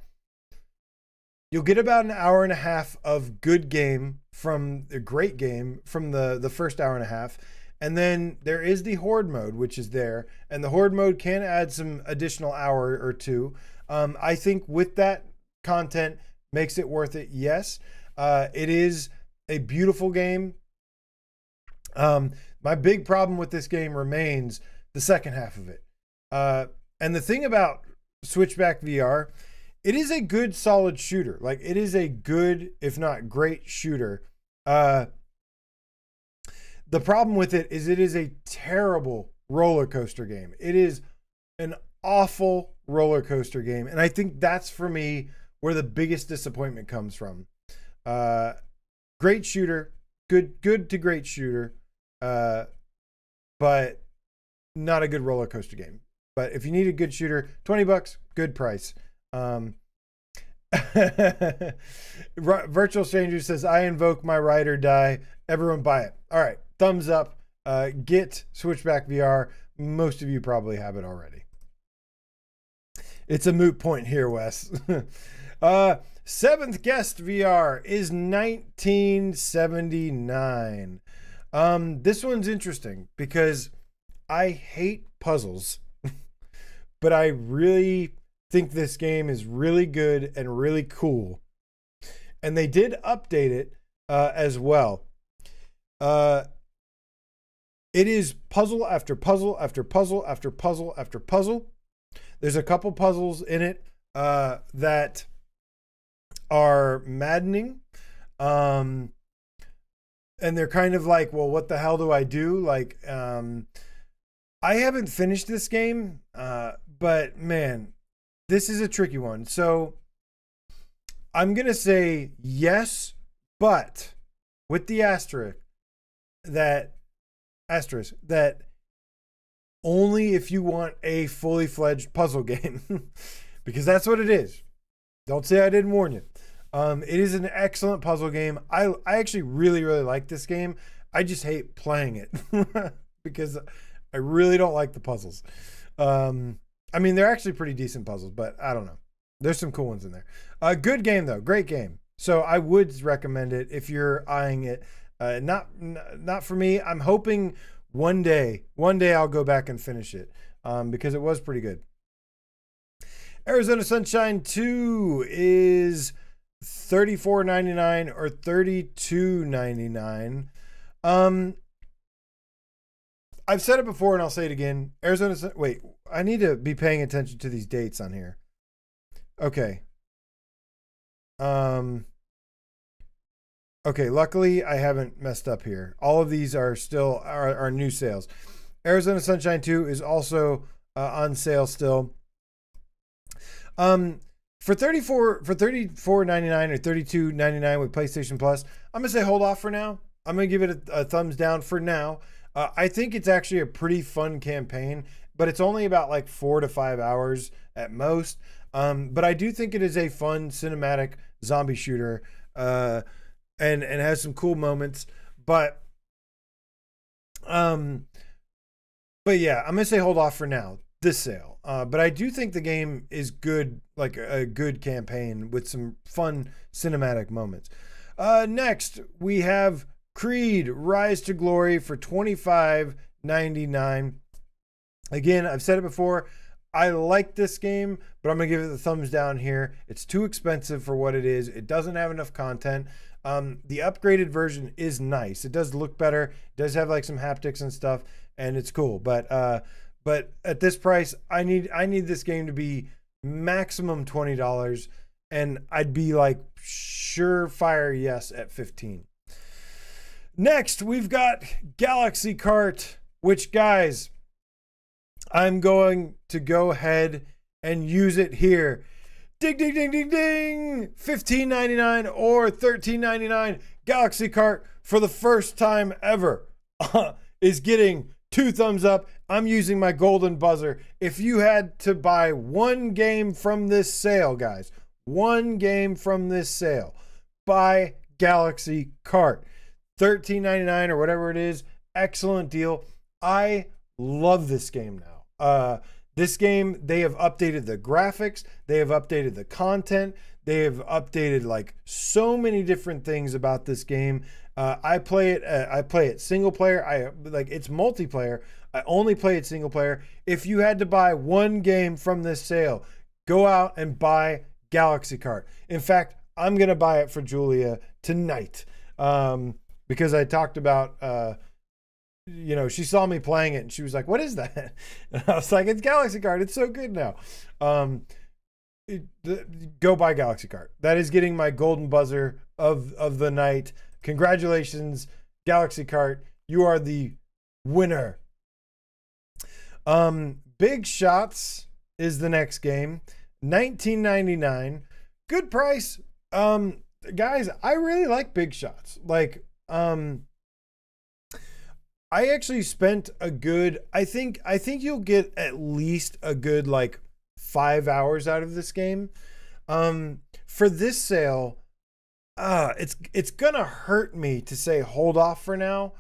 an hour and a half of good game from a great game from the first hour and a half. And then there is the Horde mode, which is there. And the Horde mode can add some additional hour or two. I think with that content makes it worth it. Yes. It is a beautiful game. My big problem with this game remains the second half of it. And the thing about Switchback VR, it is a good solid shooter. Like it is a good, if not great shooter. The problem with it is a terrible roller coaster game. It is an awful roller coaster game. And I think that's for me where the biggest disappointment comes from. Great shooter, good to great shooter. but not a good roller coaster game. But if you need a good shooter, $20, good price. Virtual Stranger says, I invoke my ride or die. Everyone buy it. All right, thumbs up. Get Switchback VR. Most of you probably have it already. It's a moot point here, Wes. Seventh Guest VR is $19.79. This one's interesting because I hate puzzles, but I really think this game is really good and really cool. And they did update it as well. It is puzzle after puzzle after puzzle after puzzle after puzzle. There's a couple puzzles in it that are maddening. And they're kind of like, well, what the hell do I do? Like, I haven't finished this game, but man, this is a tricky one. So I'm going to say yes, but with the asterisk that only if you want a fully fledged puzzle game, because that's what it is. Don't say I didn't warn you. It is an excellent puzzle game. I actually really, really like this game. I just hate playing it because I really don't like the puzzles. I mean, they're actually pretty decent puzzles, but I don't know. There's some cool ones in there. Good game though, great game. So I would recommend it if you're eyeing it. Not for me. I'm hoping one day I'll go back and finish it because it was pretty good. Arizona Sunshine 2 is $34.99 or $32.99. I've said it before and I'll say it again. Wait, I need to be paying attention to these dates on here. Okay. Okay, luckily I haven't messed up here. All of these are still are new sales. Arizona Sunshine 2 is also on sale still. For $34.99 or $32.99 with PlayStation Plus, I'm gonna say hold off for now. I'm gonna give it a thumbs down for now. I think it's actually a pretty fun campaign, but it's only about like 4 to 5 hours at most. But I do think it is a fun cinematic zombie shooter, and has some cool moments. But yeah, I'm gonna say hold off for now. This sale, but I do think the game is good, like a good campaign with some fun cinematic moments. Next, we have Creed Rise to Glory for $25.99. Again, I've said it before. I like this game, but I'm going to give it the thumbs down here. It's too expensive for what it is. It doesn't have enough content. The upgraded version is nice. It does look better. It does have like some haptics and stuff, and it's cool. But at this price, I need this game to be maximum $20, and I'd be like surefire yes at $15. Next, we've got Galaxy Kart, which, guys, I'm going to go ahead and use it here. Ding, ding, ding, ding, ding. $15.99 or $13.99. Galaxy Kart, for the first time ever, is getting 2 thumbs up. I'm using my golden buzzer. If you had to buy one game from this sale, guys, one game from this sale, buy Galaxy Kart. $13.99 or whatever it is. Excellent deal. I love this game now. This game, they have updated the graphics. They have updated the content. They have updated like so many different things about this game. I play it single player. It's multiplayer. I only play it single player. If you had to buy one game from this sale, go out and buy Galaxy Kart. In fact, I'm going to buy it for Julia tonight. Because I talked about, she saw me playing it and she was like, what is that? And I was like, it's Galaxy Kart. It's so good now. Go buy Galaxy Kart. That is getting my golden buzzer of the night. Congratulations, Galaxy Kart. You are the winner. Big Shots is the next game. $19.99. Good price. Guys, I really like Big Shots. Like, I I actually spent a good, I think you'll get at least a good like 5 hours out of this game. For this sale, it's gonna hurt me to say hold off for now.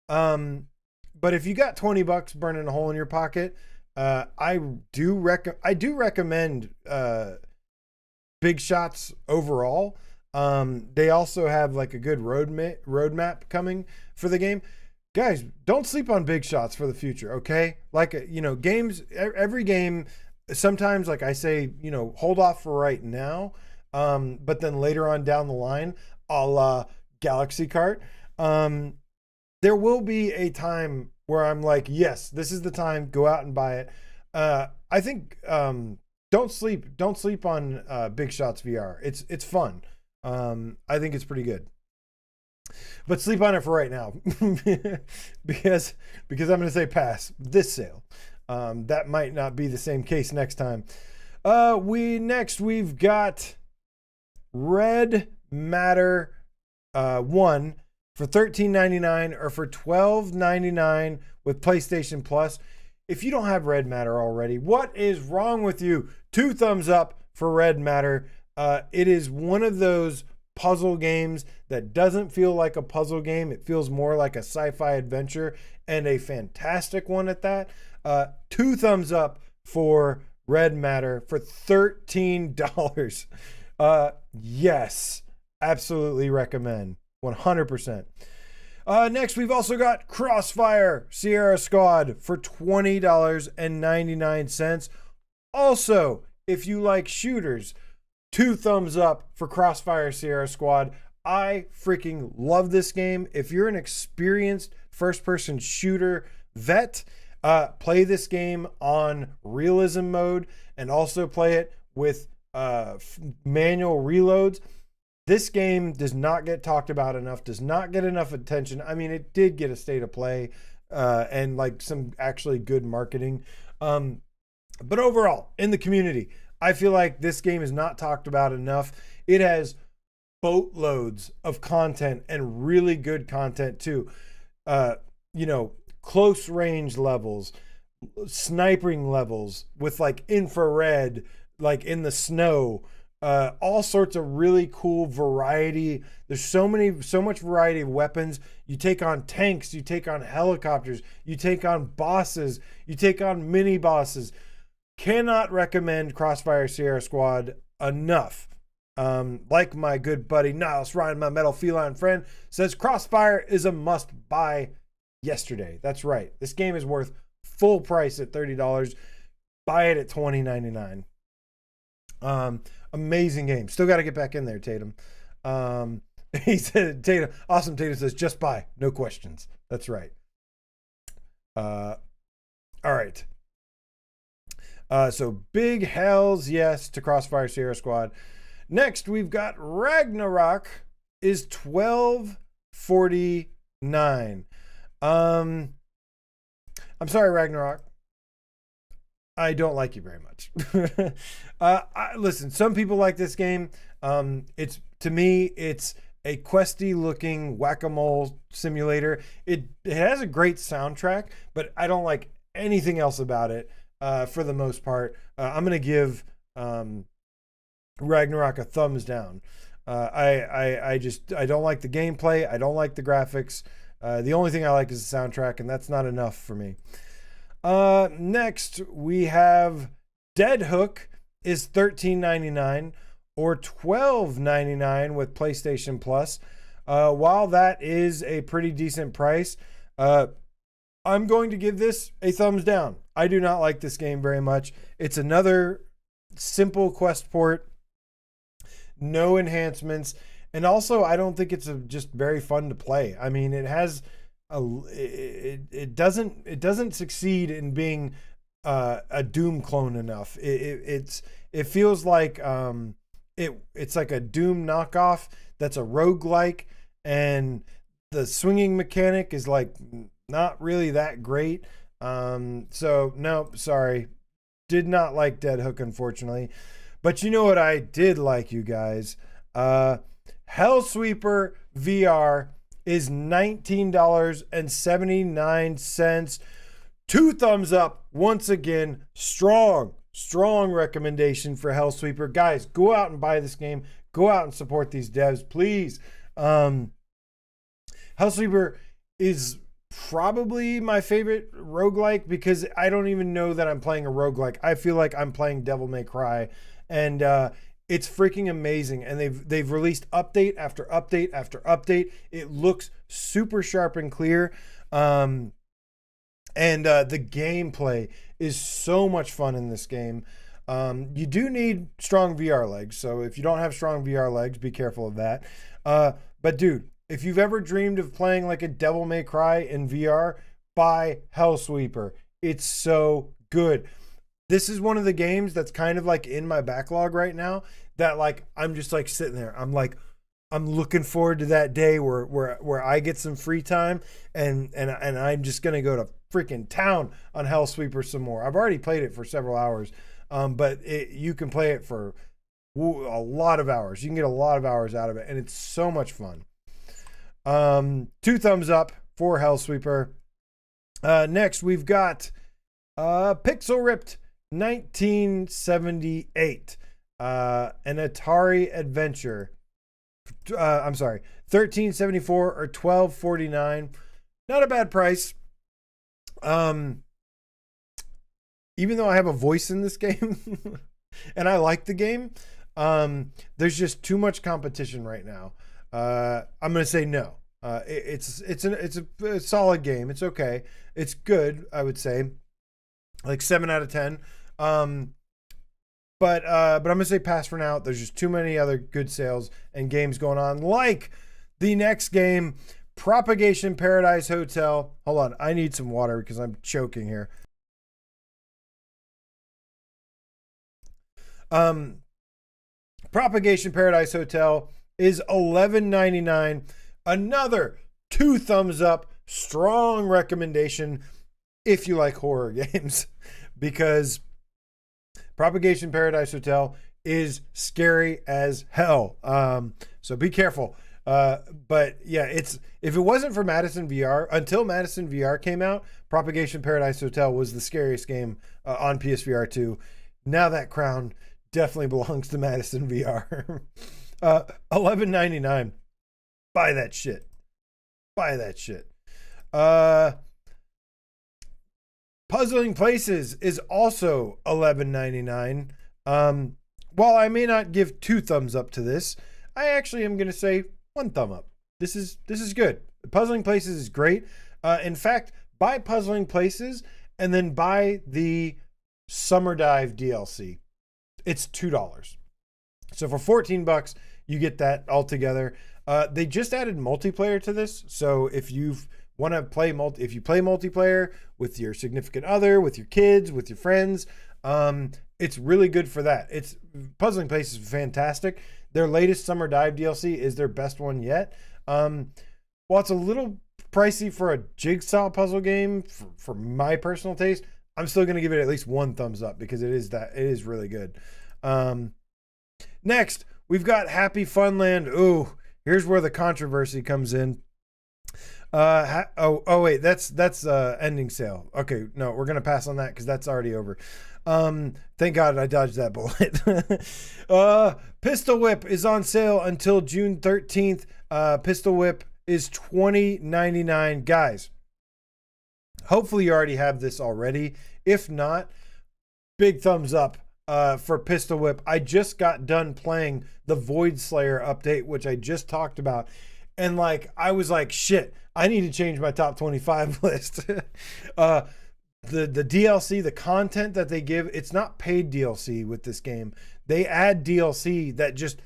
But if you got $20 burning a hole in your pocket, I do recommend Big Shots overall. They also have like a good roadmap coming for the game. Guys, don't sleep on Big Shots for the future, okay? Like, games, every game, sometimes, like I say, hold off for right now. But then later on down the line, a la Galaxy Kart, there will be a time where I'm like, yes, this is the time, go out and buy it. I think, don't sleep on Big Shots VR. It's fun. I think it's pretty good. But sleep on it for right now because I'm going to say pass this sale. That might not be the same case next time. We've got Red Matter 1 for $13.99 or for $12.99 with PlayStation Plus. If you don't have Red Matter already, what is wrong with you? 2 thumbs up for Red Matter. It is one of those puzzle games that doesn't feel like a puzzle game. It feels more like a sci-fi adventure, and a fantastic one at that. 2 thumbs up for Red Matter for $13. Yes, absolutely recommend. 100%. Next, we've also got Crossfire Sierra Squad for $20.99. Also, if you like shooters, 2 thumbs up for Crossfire Sierra Squad. I freaking love this game. If you're an experienced first-person shooter vet, play this game on realism mode and also play it with manual reloads. This game does not get talked about enough, does not get enough attention. I mean, it did get a state of play and like some actually good marketing. But overall, in the community, I feel like this game is not talked about enough. It has boatloads of content and really good content too. Close range levels, sniping levels with like infrared, like in the snow, all sorts of really cool variety. There's so much variety of weapons. You take on tanks, you take on helicopters, you take on bosses, you take on mini bosses. Cannot recommend Crossfire Sierra Squad enough. Like my good buddy Niles Ryan, my metal feline friend, says Crossfire is a must buy yesterday. That's right. This game is worth full price at $30. Buy it at $20.99. Amazing game. Still got to get back in there, Tatum. He said, Tatum, awesome. Tatum says, just buy. No questions. That's right. All right. So big hells yes to Crossfire Sierra Squad. Next, we've got Ragnarok is $12.49. I'm sorry, Ragnarok. I don't like you very much. Listen, some people like this game. To me, it's a questy looking whack-a-mole simulator. It has a great soundtrack, but I don't like anything else about it. For the most part, I'm gonna give Ragnarok a thumbs down. I don't like the gameplay. I don't like the graphics. The only thing I like is the soundtrack, and that's not enough for me. Next, we have Dead Hook is $13.99 or $12.99 with PlayStation Plus. While that is a pretty decent price, I'm going to give this a thumbs down. I do not like this game very much. It's another simple quest port, no enhancements, and also I don't think it's just very fun to play. I mean, it has it doesn't succeed in being a Doom clone enough. It feels like it's like a Doom knockoff that's a roguelike, and the swinging mechanic is like not really that great. So no, sorry. Did not like Dead Hook, unfortunately. But you know what I did like, you guys? Hellsweeper VR is $19.79. 2 thumbs up. Once again, strong recommendation for Hellsweeper. Guys, go out and buy this game. Go out and support these devs, please. Hellsweeper is probably my favorite roguelike because I don't even know that I'm playing a roguelike. I feel like I'm playing Devil May Cry, and it's freaking amazing. And they've released update after update after update. It looks super sharp and clear. And the gameplay is so much fun in this game. You do need strong VR legs, so if you don't have strong VR legs, be careful of that. But dude, if you've ever dreamed of playing like a Devil May Cry in VR, buy Hellsweeper. It's so good. This is one of the games that's kind of like in my backlog right now that like I'm just like sitting there. I'm looking forward to that day where I get some free time and I'm just gonna go to freaking town on Hellsweeper some more. I've already played it for several hours, but you can play it for a lot of hours. You can get a lot of hours out of it, and it's so much fun. 2 thumbs up for Hellsweeper. Next, we've got Pixel Ripped 1978, an Atari adventure. I'm sorry, $13.74 or $12.49. Not a bad price. Even though I have a voice in this game and I like the game, there's just too much competition right now. I'm gonna say no. It's a solid game. It's okay. It's good, I would say, like 7 out of 10. But I'm gonna say pass for now. There's just too many other good sales and games going on, like the next game, Propagation Paradise Hotel. Hold on, I need some water because I'm choking here. Propagation Paradise Hotel is $11.99. Another 2 thumbs up, strong recommendation if you like horror games, because Propagation Paradise Hotel is scary as hell. So be careful. But yeah, if it wasn't for Madison VR, until Madison VR came out, Propagation Paradise Hotel was the scariest game on PSVR2. Now that crown definitely belongs to Madison VR. $11.99. Buy that shit. Buy that shit. Puzzling Places is also $11.99. While I may not give 2 thumbs up to this, I actually am going to say 1 thumb up. This is good. Puzzling Places is great. In fact, buy Puzzling Places and then buy the Summer Dive DLC. It's $2. So for $14, you get that all together. They just added multiplayer to this. So if you want to play if you play multiplayer with your significant other, with your kids, with your friends, it's really good for that. Puzzling Places is fantastic. Their latest Summer Dive DLC is their best one yet. While it's a little pricey for a jigsaw puzzle game, for my personal taste, I'm still going to give it at least 1 thumbs up because it is really good. Next, we've got Happy Funland. Ooh, here's where the controversy comes in. Wait, that's ending sale. Okay, no, we're gonna pass on that because that's already over. Thank God I dodged that bullet. Pistol Whip is on sale until June 13th. Pistol Whip is $20.99. Guys, hopefully you already have this already. If not, big thumbs up for Pistol Whip. I just got done playing the VOIDSLAYER update, which I just talked about. And like, I was like, shit, I need to change my top 25 list. The DLC, the content that they give, it's not paid DLC with this game. They add DLC that just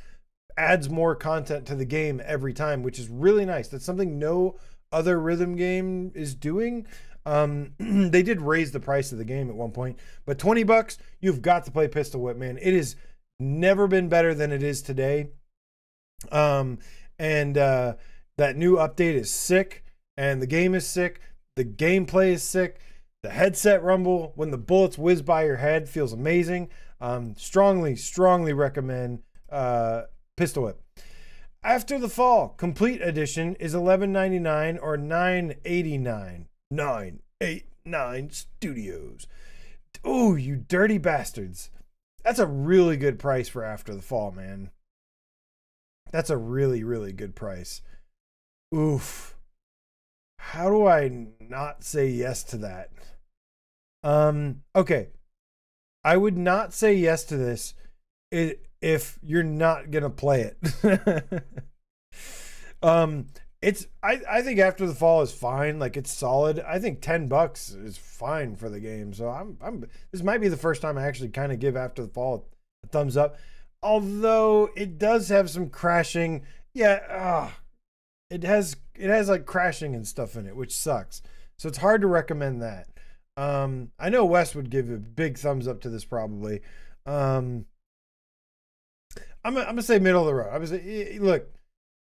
adds more content to the game every time, which is really nice. That's something no other rhythm game is doing. They did raise the price of the game at one point, but $20, you've got to play Pistol Whip, man. It has never been better than it is today. That new update is sick, and the game is sick. The gameplay is sick. The headset rumble when the bullets whiz by your head feels amazing. Strongly recommend Pistol Whip. After the Fall Complete Edition is $11.99 or $9.89. 989 Studios. Oh, you dirty bastards. That's a really good price for After the Fall, man. That's a really, really good price. Oof. How do I not say yes to that? Okay. I would not say yes to this if you're not gonna play it. I think After the Fall is fine. Like, it's solid. I think $10 is fine for the game. So this might be the first time I actually kind of give After the Fall a thumbs up. Although it does have some crashing. Yeah, it has like crashing and stuff in it, which sucks. So it's hard to recommend that. I know Wes would give a big thumbs up to this probably. I'm gonna say middle of the road. I'm gonna say, look,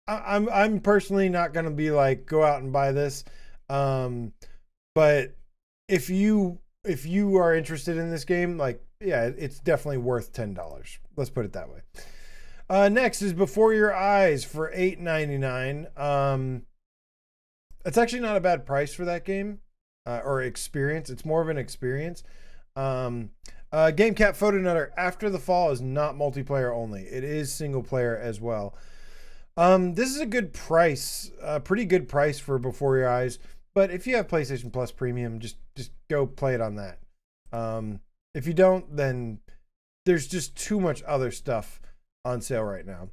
I'm personally not gonna be like, go out and buy this. But if you are interested in this game, like, yeah, it's definitely worth $10. Let's put it that way. Next is Before Your Eyes for $8.99. It's actually not a bad price for that game, or experience. It's more of an experience. GameCat Photo Nutter, After the Fall is not multiplayer only. It is single player as well. This is a good price, a pretty good price for Before Your Eyes. But if you have PlayStation Plus Premium, just go play it on that. If you don't, then there's just too much other stuff on sale right now.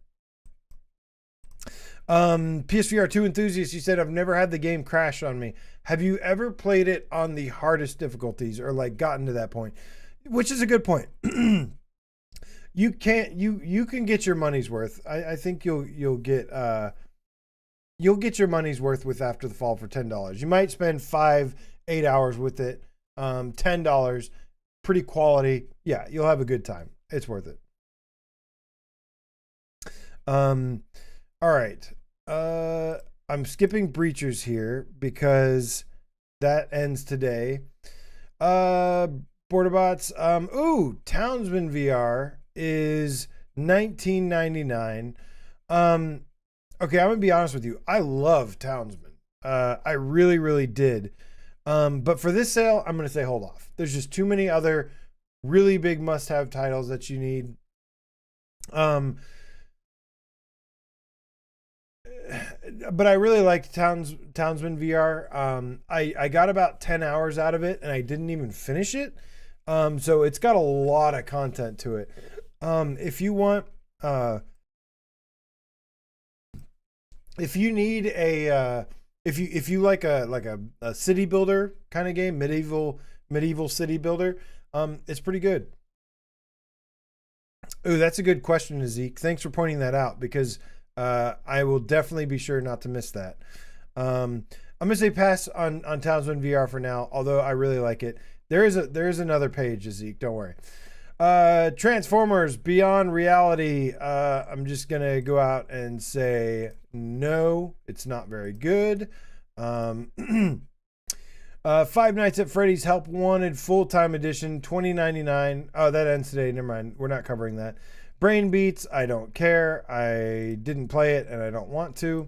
PSVR2 enthusiast, you said, I've never had the game crash on me. Have you ever played it on the hardest difficulties or like gotten to that point? Which is a good point. You can get your money's worth. I think you'll get your money's worth with After the Fall for $10. You might spend 5-8 hours with it. $10, pretty quality. Yeah, you'll have a good time. It's worth it. All right. I'm skipping Breachers here because that ends today. Borderbots. Townsman VR is $19.99. Okay, I'm gonna be honest with you. I love Townsman. I really, really did. But for this sale, I'm gonna say hold off. There's just too many other really big must-have titles that you need. But I really liked Townsman VR. I got about 10 hours out of it and I didn't even finish it. So it's got a lot of content to it. If you want, if you need a, if you like a city builder kind of game, medieval city builder, it's pretty good. Ooh, that's a good question, Zeke. Thanks for pointing that out, because I will definitely be sure not to miss that. I'm gonna say pass on Townsman VR for now, although I really like it. There is another page, Zeke. Don't worry. Transformers Beyond Reality. I'm just gonna go out and say no. It's not very good. Five Nights at Freddy's Help Wanted Full-Time Edition, $20.99. Oh, that ends today. Never mind. We're not covering that. Brain Beats, I don't care. I didn't play it and I don't want to.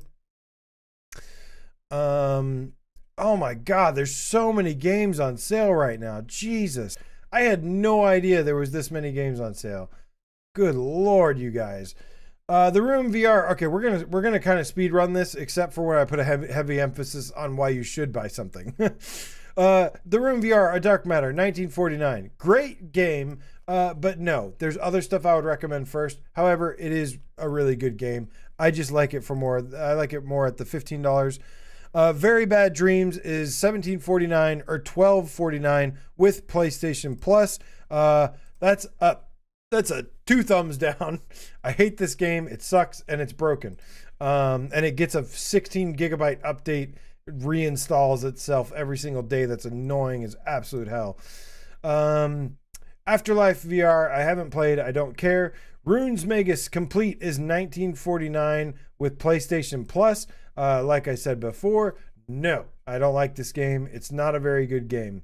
Oh my God, there's so many games on sale right now. Jesus. I had no idea there was this many games on sale. Good Lord, you guys. The Room VR. Okay, we're gonna kind of speed run this, except for where I put a heavy emphasis on why you should buy something. The Room VR, A Dark Matter, 1949. Great game, but no, there's other stuff I would recommend first. However, it is a really good game. I just like it for more. I like it more at the $15. Very Bad Dreams is $17.49 or $12.49 with PlayStation Plus. That's a 2 thumbs down. I hate this game. It sucks and it's broken. And it gets a 16 gigabyte update, reinstalls itself every single day. That's annoying as absolute hell. Afterlife VR, I haven't played. I don't care. Runes Magus Complete is $19.49 with PlayStation Plus. Like I said before, no, I don't like this game. It's not a very good game.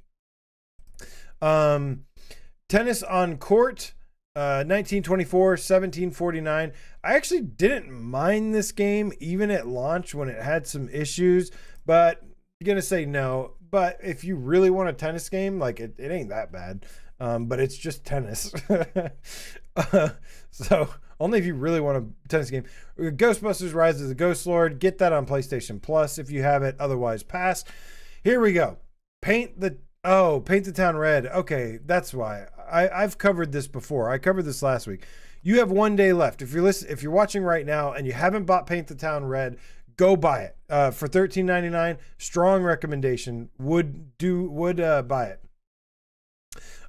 Tennis on Court 1924, 1749. I actually didn't mind this game even at launch when it had some issues, but I'm gonna say no. But if you really want a tennis game, like it ain't that bad. But it's just tennis. So only if you really want a tennis game. Ghostbusters Rise of the Ghost Lord. Get that on PlayStation Plus if you have it. Otherwise, pass. Here we go. Paint the Town red. Okay, that's why. I've covered this before. I covered this last week. You have 1 day left. If you're watching right now and you haven't bought Paint the Town red, go buy it. For $13.99. Strong recommendation. Would buy it.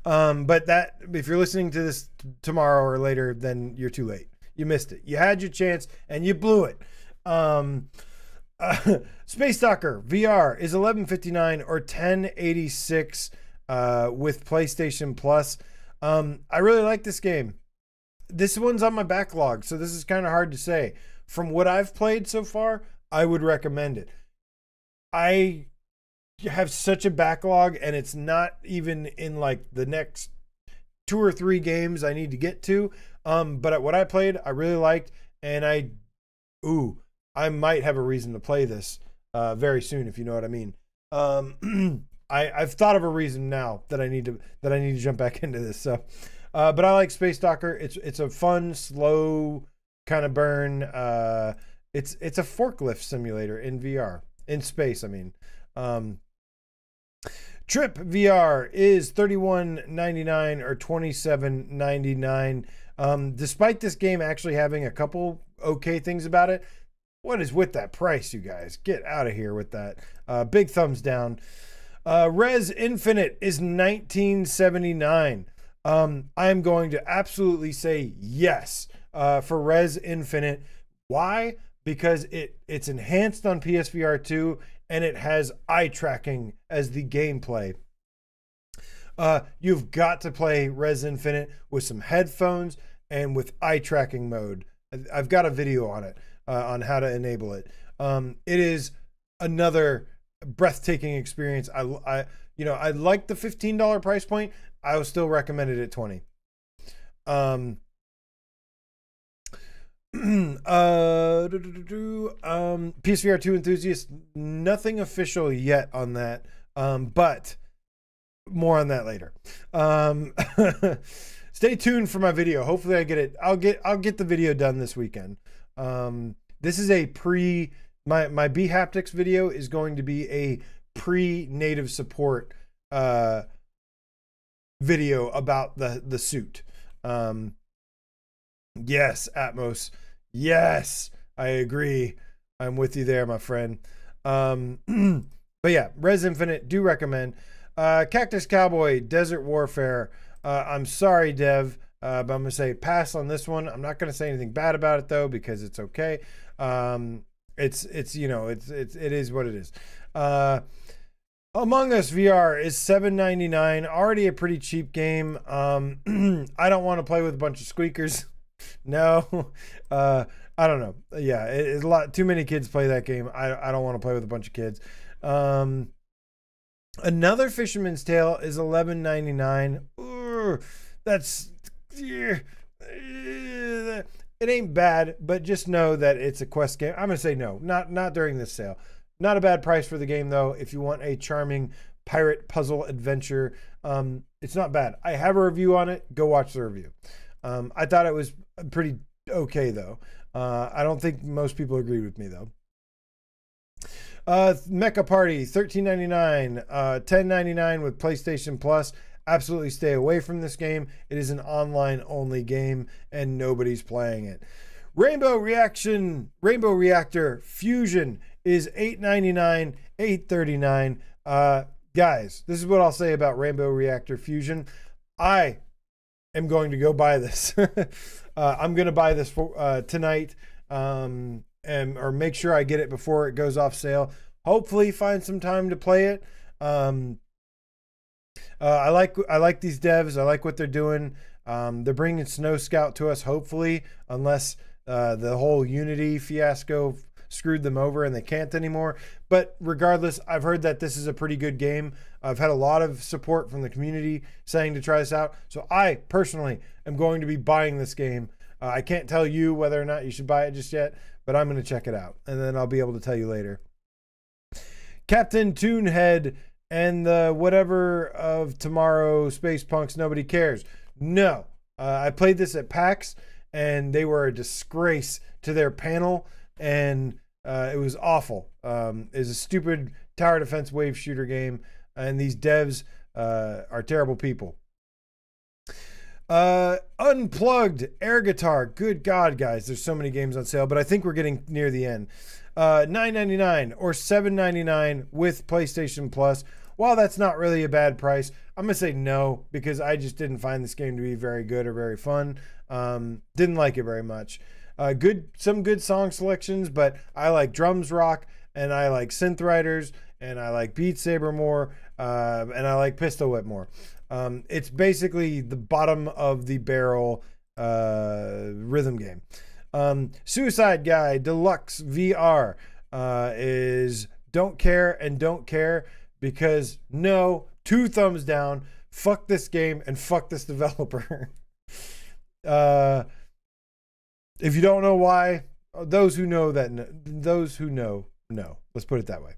But that, if you're listening to this tomorrow or later, then you're too late. You missed it. You had your chance and you blew it. Space Stalker VR is $11.59 or $10.86 with PlayStation Plus. I really like this game. This one's on my backlog, so this is kind of hard to say. From what I've played so far, I would recommend it. I have such a backlog, and it's not even in like the next 2 or 3 games I need to get to. But what I played, I really liked, and I might have a reason to play this very soon, if you know what I mean. I've thought of a reason now that I need to jump back into this. So, but I like Space Stalker. It's a fun, slow kind of burn. It's a forklift simulator in VR in space. I mean, Trip VR is $31.99 or $27.99. Despite this game actually having a couple okay things about it, what is with that price, you guys? Get out of here with that. Big thumbs down. Res Infinite is $19.79. I'm going to absolutely say yes for Res Infinite. Why? Because it's enhanced on PSVR2 and it has eye tracking as the gameplay. You've got to play Res Infinite with some headphones and with eye tracking mode. I've got a video on it. On how to enable it. It is another breathtaking experience. I like the $15 price point. I would still recommend it at $20. PSVR2 enthusiasts, nothing official yet on that. But more on that later. Stay tuned for my video. Hopefully I get it. I'll get the video done this weekend. This is a my BHaptics video is going to be a pre-native support video about the suit. Yes, Atmos. Yes, I agree. I'm with you there, my friend. But yeah, Res Infinite, do recommend. Cactus Cowboy, Desert Warfare. I'm sorry, Dev. But I'm going to say pass on this one. I'm not going to say anything bad about it though, because it's okay. It is what it is. Among Us VR is $7.99. Already a pretty cheap game. I don't want to play with a bunch of squeakers. No. I don't know. Yeah, it's a lot. Too many kids play that game. I don't want to play with a bunch of kids. Another Fisherman's Tale is $11.99. That's... it ain't bad, but just know that it's a quest game. I'm gonna say no, not during this sale. Not a bad price for the game though. If you want a charming pirate puzzle adventure, it's not bad. I have a review on it. Go watch the review. I thought it was pretty okay though. I don't think most people agreed with me though. Mecha Party, $13.99, $10.99 with PlayStation Plus. Absolutely stay away from this game. It is an online only game and nobody's playing it. Rainbow Reactor Fusion is $8.99, $8.39. Guys, this is what I'll say about Rainbow Reactor Fusion. I am going to go buy this. I'm going to buy this for tonight, or make sure I get it before it goes off sale. Hopefully find some time to play it. I like these devs. I like what they're doing. They're bringing Snow Scout to us, hopefully, unless the whole Unity fiasco screwed them over and they can't anymore. But regardless, I've heard that this is a pretty good game. I've had a lot of support from the community saying to try this out. So I personally am going to be buying this game. I can't tell you whether or not you should buy it just yet, but I'm going to check it out, and then I'll be able to tell you later. Captain Toonhead and the whatever of tomorrow, Space Punks, nobody cares. No, I played this at PAX, and they were a disgrace to their panel, and it was awful. It's a stupid tower defense wave shooter game, and these devs are terrible people. Unplugged air guitar. Good God, guys, there's so many games on sale, but I think we're getting near the end. $9.99 or $7.99 with PlayStation Plus. While that's not really a bad price, I'm gonna say no, because I just didn't find this game to be very good or very fun. Didn't like it very much. Some good song selections, but I like Drums Rock, and I like Synth Riders, and I like Beat Saber more, and I like Pistol Whip more. It's basically the bottom of the barrel rhythm game. Suicide Guy Deluxe VR is don't care and don't care, because no, 2 thumbs down, fuck this game and fuck this developer. If you don't know why, those who know know. Let's put it that way.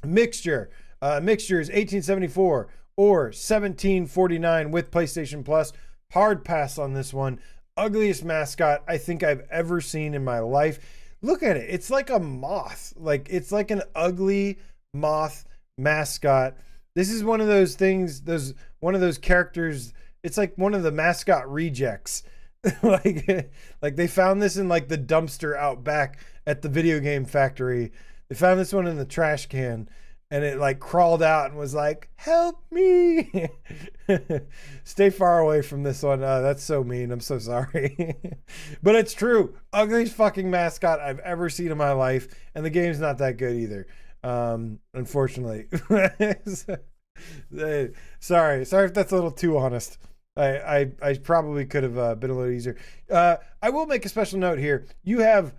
Mixture is $18.74 or $17.49 with PlayStation Plus. Hard pass on this one. Ugliest mascot I think I've ever seen in my life. Look at it. It's like a moth. Like, it's like an ugly moth mascot. This is one of those things, one of those characters. It's like one of the mascot rejects. like they found this in like the dumpster out back at the video game factory. They found this one in the trash can, and it like crawled out and was like, help me. Stay far away from this one. That's so mean. I'm so sorry. But it's true. Ugliest fucking mascot I've ever seen in my life. And the game's not that good either. Unfortunately. Sorry if that's a little too honest. I probably could have been a little easier. I will make a special note here. You have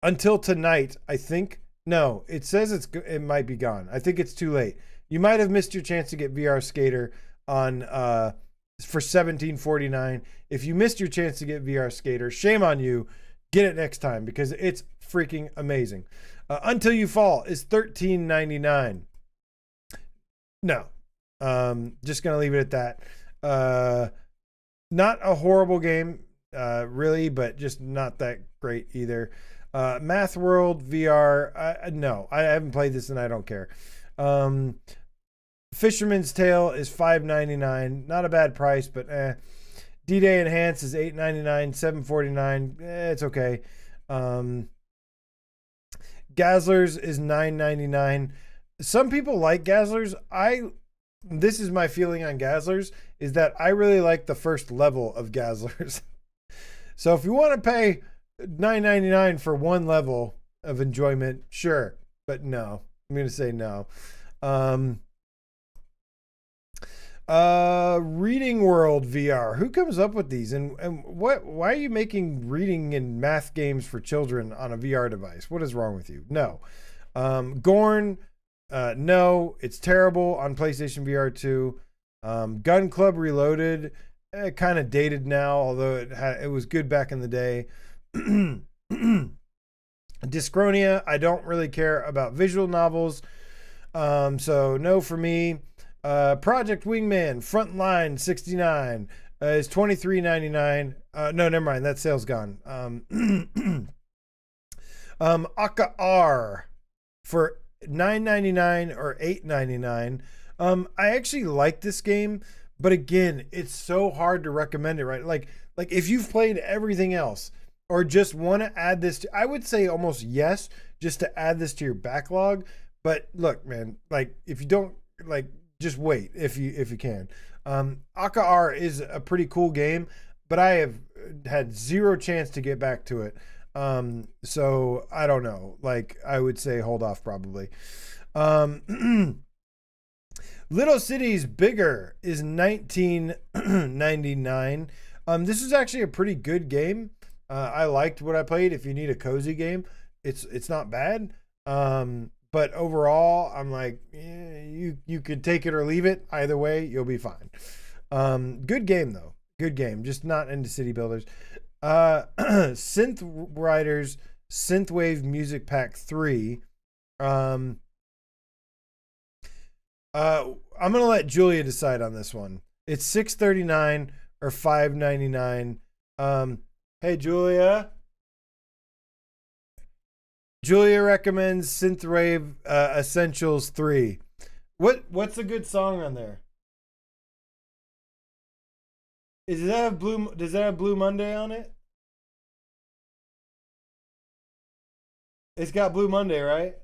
until tonight, I think. No, it says it might be gone. I think it's too late. You might have missed your chance to get VR Skater on for $17.49. If you missed your chance to get VR Skater, shame on you. Get it next time, because it's freaking amazing. Until You Fall is $13.99. No, just gonna leave it at that. Not a horrible game, really, but just not that great either. Math World VR, no, I haven't played this and I don't care. Fisherman's Tale is $5.99, not a bad price, but D-Day Enhance is $8.99, $7.49, it's okay. Gazzlers is $9.99. Some people like Gazzlers. This is my feeling on Gazzlers, is that I really like the first level of Gazzlers. So if you want to pay $9.99 for one level of enjoyment, sure, but no, I'm gonna say no. Reading World VR, who comes up with these, and why are you making reading and math games for children on a VR device? What is wrong with you? No. Gorn, no, it's terrible on PlayStation VR2. Gun Club Reloaded, kind of dated now, although it was good back in the day. Dyschronia, I don't really care about visual novels, so no for me. Project Wingman Frontline 69 is $23.99. No, never mind, that sale's gone. Aka R for $9.99 or $8.99. I actually like this game, but again, it's so hard to recommend it, right? Like if you've played everything else, or just want to add this to, I would say almost yes, just to add this to your backlog. But look, man, like if you don't, like, just wait if you can. Aka R is a pretty cool game, but I have had zero chance to get back to it. So I don't know. Like, I would say hold off probably. Little Cities Bigger is $19.99. This is actually a pretty good game. I liked what I played. If you need a cozy game, it's not bad. But overall, I'm like, you could take it or leave it. Either way, you'll be fine. Good game though. Good game. Just not into city builders. Synth Riders Synthwave Music Pack 3. I'm gonna let Julia decide on this one. It's $6.39 or $5.99. Hey Julia. Julia recommends Synthwave Essentials 3. What's a good song on there? Does that have Blue Monday on it? It's got Blue Monday, right?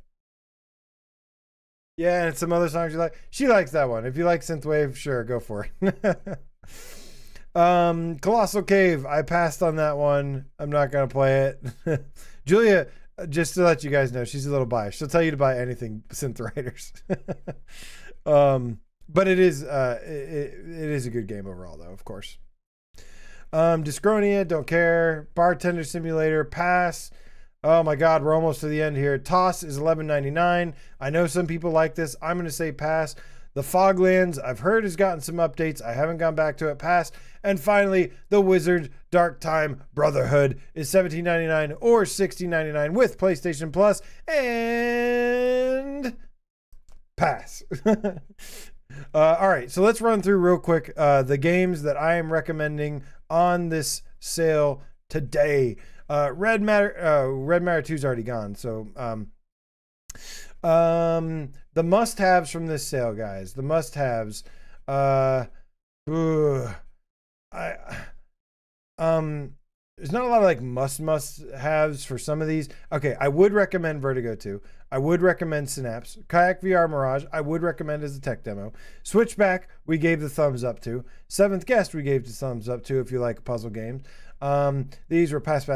Yeah, and some other songs you like. She likes that one. If you like synthwave, sure, go for it. Colossal Cave. I passed on that one. I'm not gonna play it. Julia, just to let you guys know, she's a little biased. She'll tell you to buy anything Synth Riders. But it is it is a good game overall, though, of course. Discronia, don't care. Bartender Simulator, pass. Oh my God, we're almost to the end here. Toss is $11.99. I know some people like this. I'm going to say pass. The Foglands, I've heard, has gotten some updates. I haven't gone back to it. Pass. And finally, The Wizard Dark Time Brotherhood is $17.99 or $16.99 with PlayStation Plus. And pass. All right, so let's run through real quick the games that I am recommending on this sale today. Red Matter 2 is already gone. So the must-haves from this sale, guys. The must-haves. There's not a lot of like must-haves for some of these. Okay, I would recommend Vertigo 2. I would recommend Synapse. Kayak VR Mirage, I would recommend as a tech demo. Switchback, we gave the thumbs up to. Seventh Guest, we gave the thumbs up to if you like puzzle games. These were pass.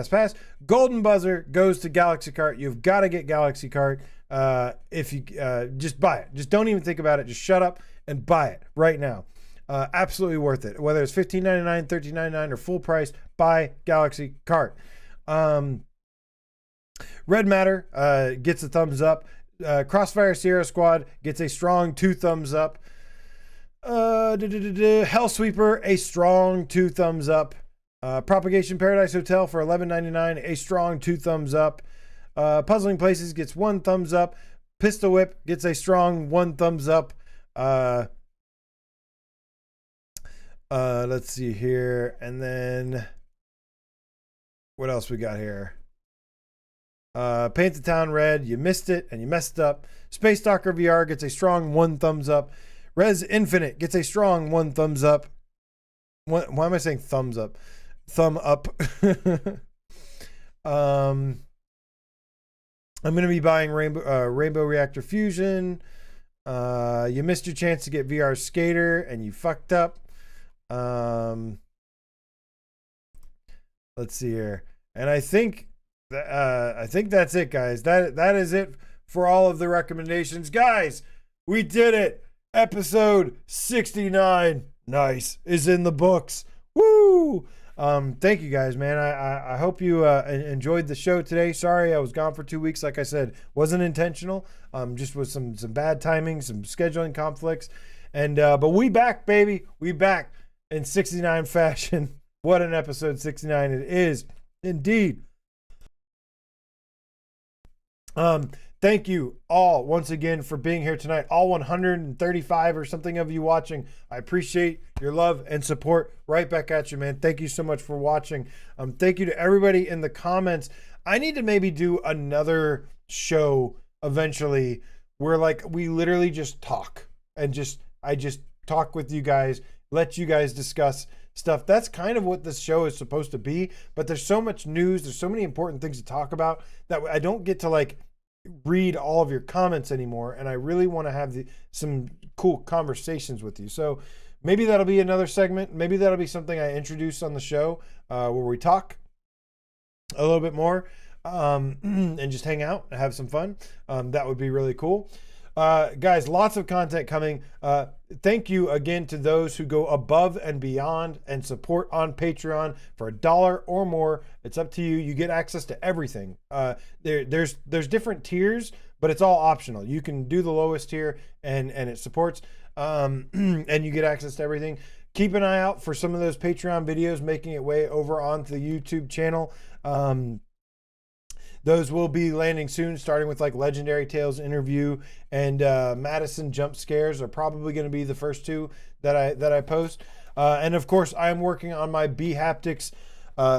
Golden Buzzer goes to Galaxy Kart. You've got to get Galaxy Kart. If you just buy it. Just don't even think about it. Just shut up and buy it right now. Absolutely worth it. Whether it's $15.99, $13.99, or full price, buy Galaxy Kart. Red Matter gets a thumbs up. Crossfire Sierra Squad gets a strong 2 thumbs up. Hellsweeper, a strong 2 thumbs up. Propagation Paradise Hotel for $11.99, a strong 2 thumbs up. Puzzling Places gets 1 thumbs up. Pistol Whip gets a strong 1 thumbs up. Let's see here. And then what else we got here? Paint the Town Red, you missed it and you messed up. Space Stalker VR gets a strong 1 thumbs up. Res Infinite gets a strong 1 thumbs up. Why am I saying thumbs up? Thumb up. I'm going to be buying Rainbow Reactor Fusion. You missed your chance to get VR Skater and you fucked up. Let's see here. And I think that's it, guys. That is it for all of the recommendations. Guys, we did it. Episode 69. Nice. Is in the books. Woo! Thank you guys, man. I hope you enjoyed the show today. Sorry I was gone for 2 weeks. Like I said, wasn't intentional. Just with some bad timing, some scheduling conflicts. And but we back, baby. We back in 69 fashion. What an episode 69 it is. Indeed. Thank you all once again for being here tonight. All 135 or something of you watching. I appreciate your love and support. Right back at you, man. Thank you so much for watching. Thank you to everybody in the comments. I need to maybe do another show eventually where like we literally just talk and I just talk with you guys, let you guys discuss stuff. That's kind of what this show is supposed to be, but there's so much news, there's so many important things to talk about that I don't get to like read all of your comments anymore, and I really want to have some cool conversations with you. So maybe that'll be another segment. Maybe that'll be something I introduce on the show where we talk a little bit more and just hang out and have some fun. That would be really cool. Guys, lots of content coming. Thank you again to those who go above and beyond and support on Patreon for $1 or more. It's up to you. You get access to everything. There's different tiers, but it's all optional. You can do the lowest tier and it supports, and you get access to everything. Keep an eye out for some of those Patreon videos making it way over onto the YouTube channel. Those will be landing soon, starting with like Legendary Tales interview and Madison Jump Scares are probably going to be the first two that I post. And of course, I'm working on my Behaptics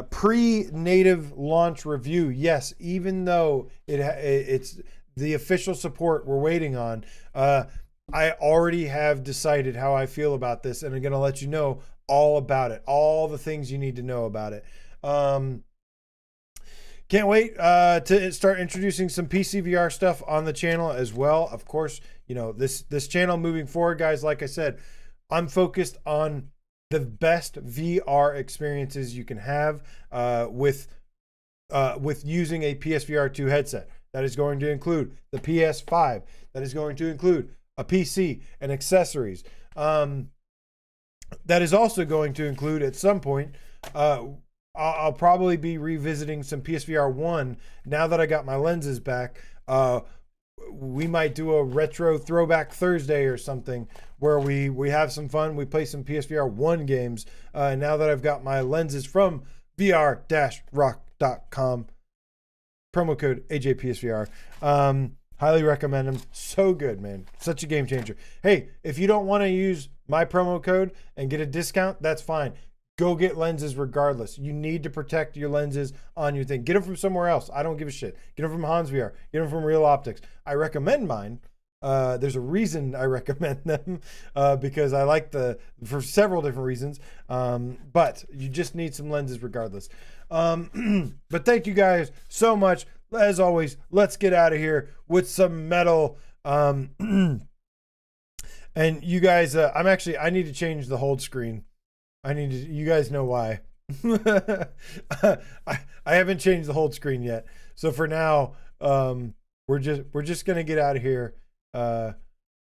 pre-native launch review. Yes, even though it's the official support we're waiting on, I already have decided how I feel about this, and I'm going to let you know all about it, all the things you need to know about it. Can't wait to start introducing some PCVR stuff on the channel as well. Of course, you know, this channel moving forward, guys, like I said, I'm focused on the best VR experiences you can have with using a PSVR2 headset. That is going to include the PS5. That is going to include a PC and accessories. That is also going to include at some point, I'll probably be revisiting some PSVR 1 now that I got my lenses back. We might do a retro throwback Thursday or something where we have some fun. We play some PSVR 1 games now that I've got my lenses from VR-rock.com. Promo code AJPSVR. Highly recommend them. So good, man. Such a game changer. Hey, if you don't want to use my promo code and get a discount, that's fine. Go get lenses regardless. You need to protect your lenses on your thing. Get them from somewhere else. I don't give a shit. Get them from Hans VR. Get them from Real Optics. I recommend mine. There's a reason I recommend them because I like for several different reasons. But you just need some lenses regardless. But thank you guys so much. As always, let's get out of here with some metal. And you guys, I need to change the hold screen. You guys know why. I haven't changed the hold screen yet. So for now, we're just gonna get out of here. Let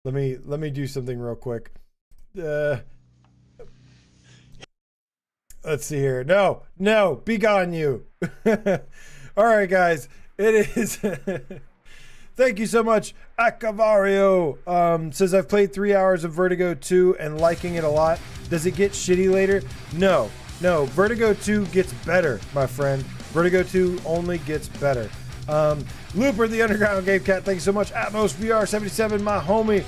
me do something real quick. Let's see here. No, be gone you. All right, guys. It is. Thank you so much. Acavario says, I've played 3 hours of Vertigo 2 and liking it a lot. Does it get shitty later? No. Vertigo 2 gets better, my friend. Vertigo 2 only gets better. Looper, the Underground Game Cat, thank you so much. Atmos VR77, my homie.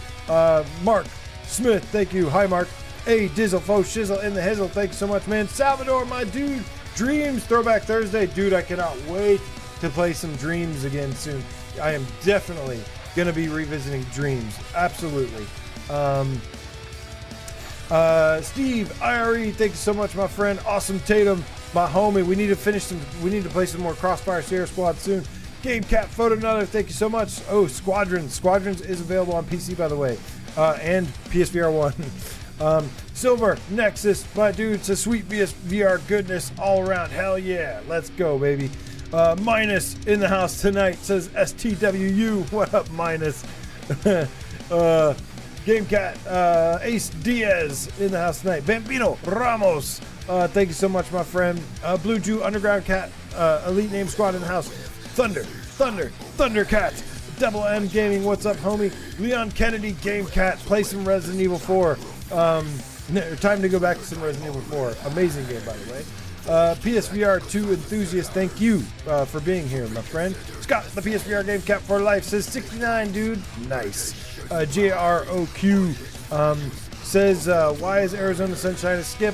Mark Smith, thank you. Hi, Mark. Hey, Dizzle, Faux Shizzle in the Hizzle, thank you so much, man. Salvador, my dude. Dreams, Throwback Thursday. Dude, I cannot wait to play some Dreams again soon. I am definitely going to be revisiting Dreams. Absolutely. Steve, IRE, thank you so much, my friend. Awesome Tatum, my homie. We need to play some more Crossfire Sierra Squad soon. Game Cat Photo Nutter, thank you so much. Oh, Squadrons is available on PC, by the way, and PSVR 1. Silver, Nexus, my dude, says sweet VR goodness all around. Hell yeah, let's go, baby. Minus in the house tonight, says STWU. What up, Minus? Game Cat, Ace Diaz in the house tonight. Bambino Ramos, thank you so much, my friend. Blue Jew Underground Cat, Elite Name Squad in the house. Thundercat, Double M Gaming, what's up, homie? Leon Kennedy, Game Cat, play some Resident Evil 4. Time to go back to some Resident Evil 4. Amazing game, by the way. PSVR2 enthusiast, thank you for being here, my friend. Scott, the PSVR Game Cat for Life, says 69, dude. Nice. JROQ says, why is Arizona Sunshine a skip?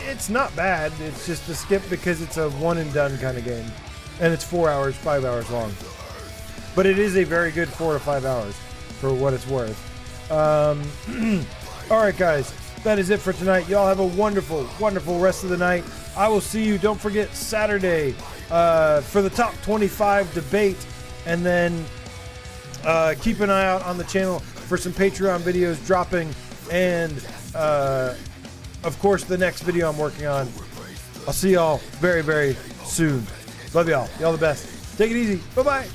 It's not bad. It's just a skip because it's a one and done kind of game. And it's 4 hours, 5 hours long. But it is a very good 4 to 5 hours for what it's worth. All right, guys. That is it for tonight. Y'all have a wonderful, wonderful rest of the night. I will see you. Don't forget Saturday for the top 25 debate. And then keep an eye out on the channel for some Patreon videos dropping. And, of course, the next video I'm working on. I'll see y'all very, very soon. Love y'all. Y'all the best. Take it easy. Bye-bye.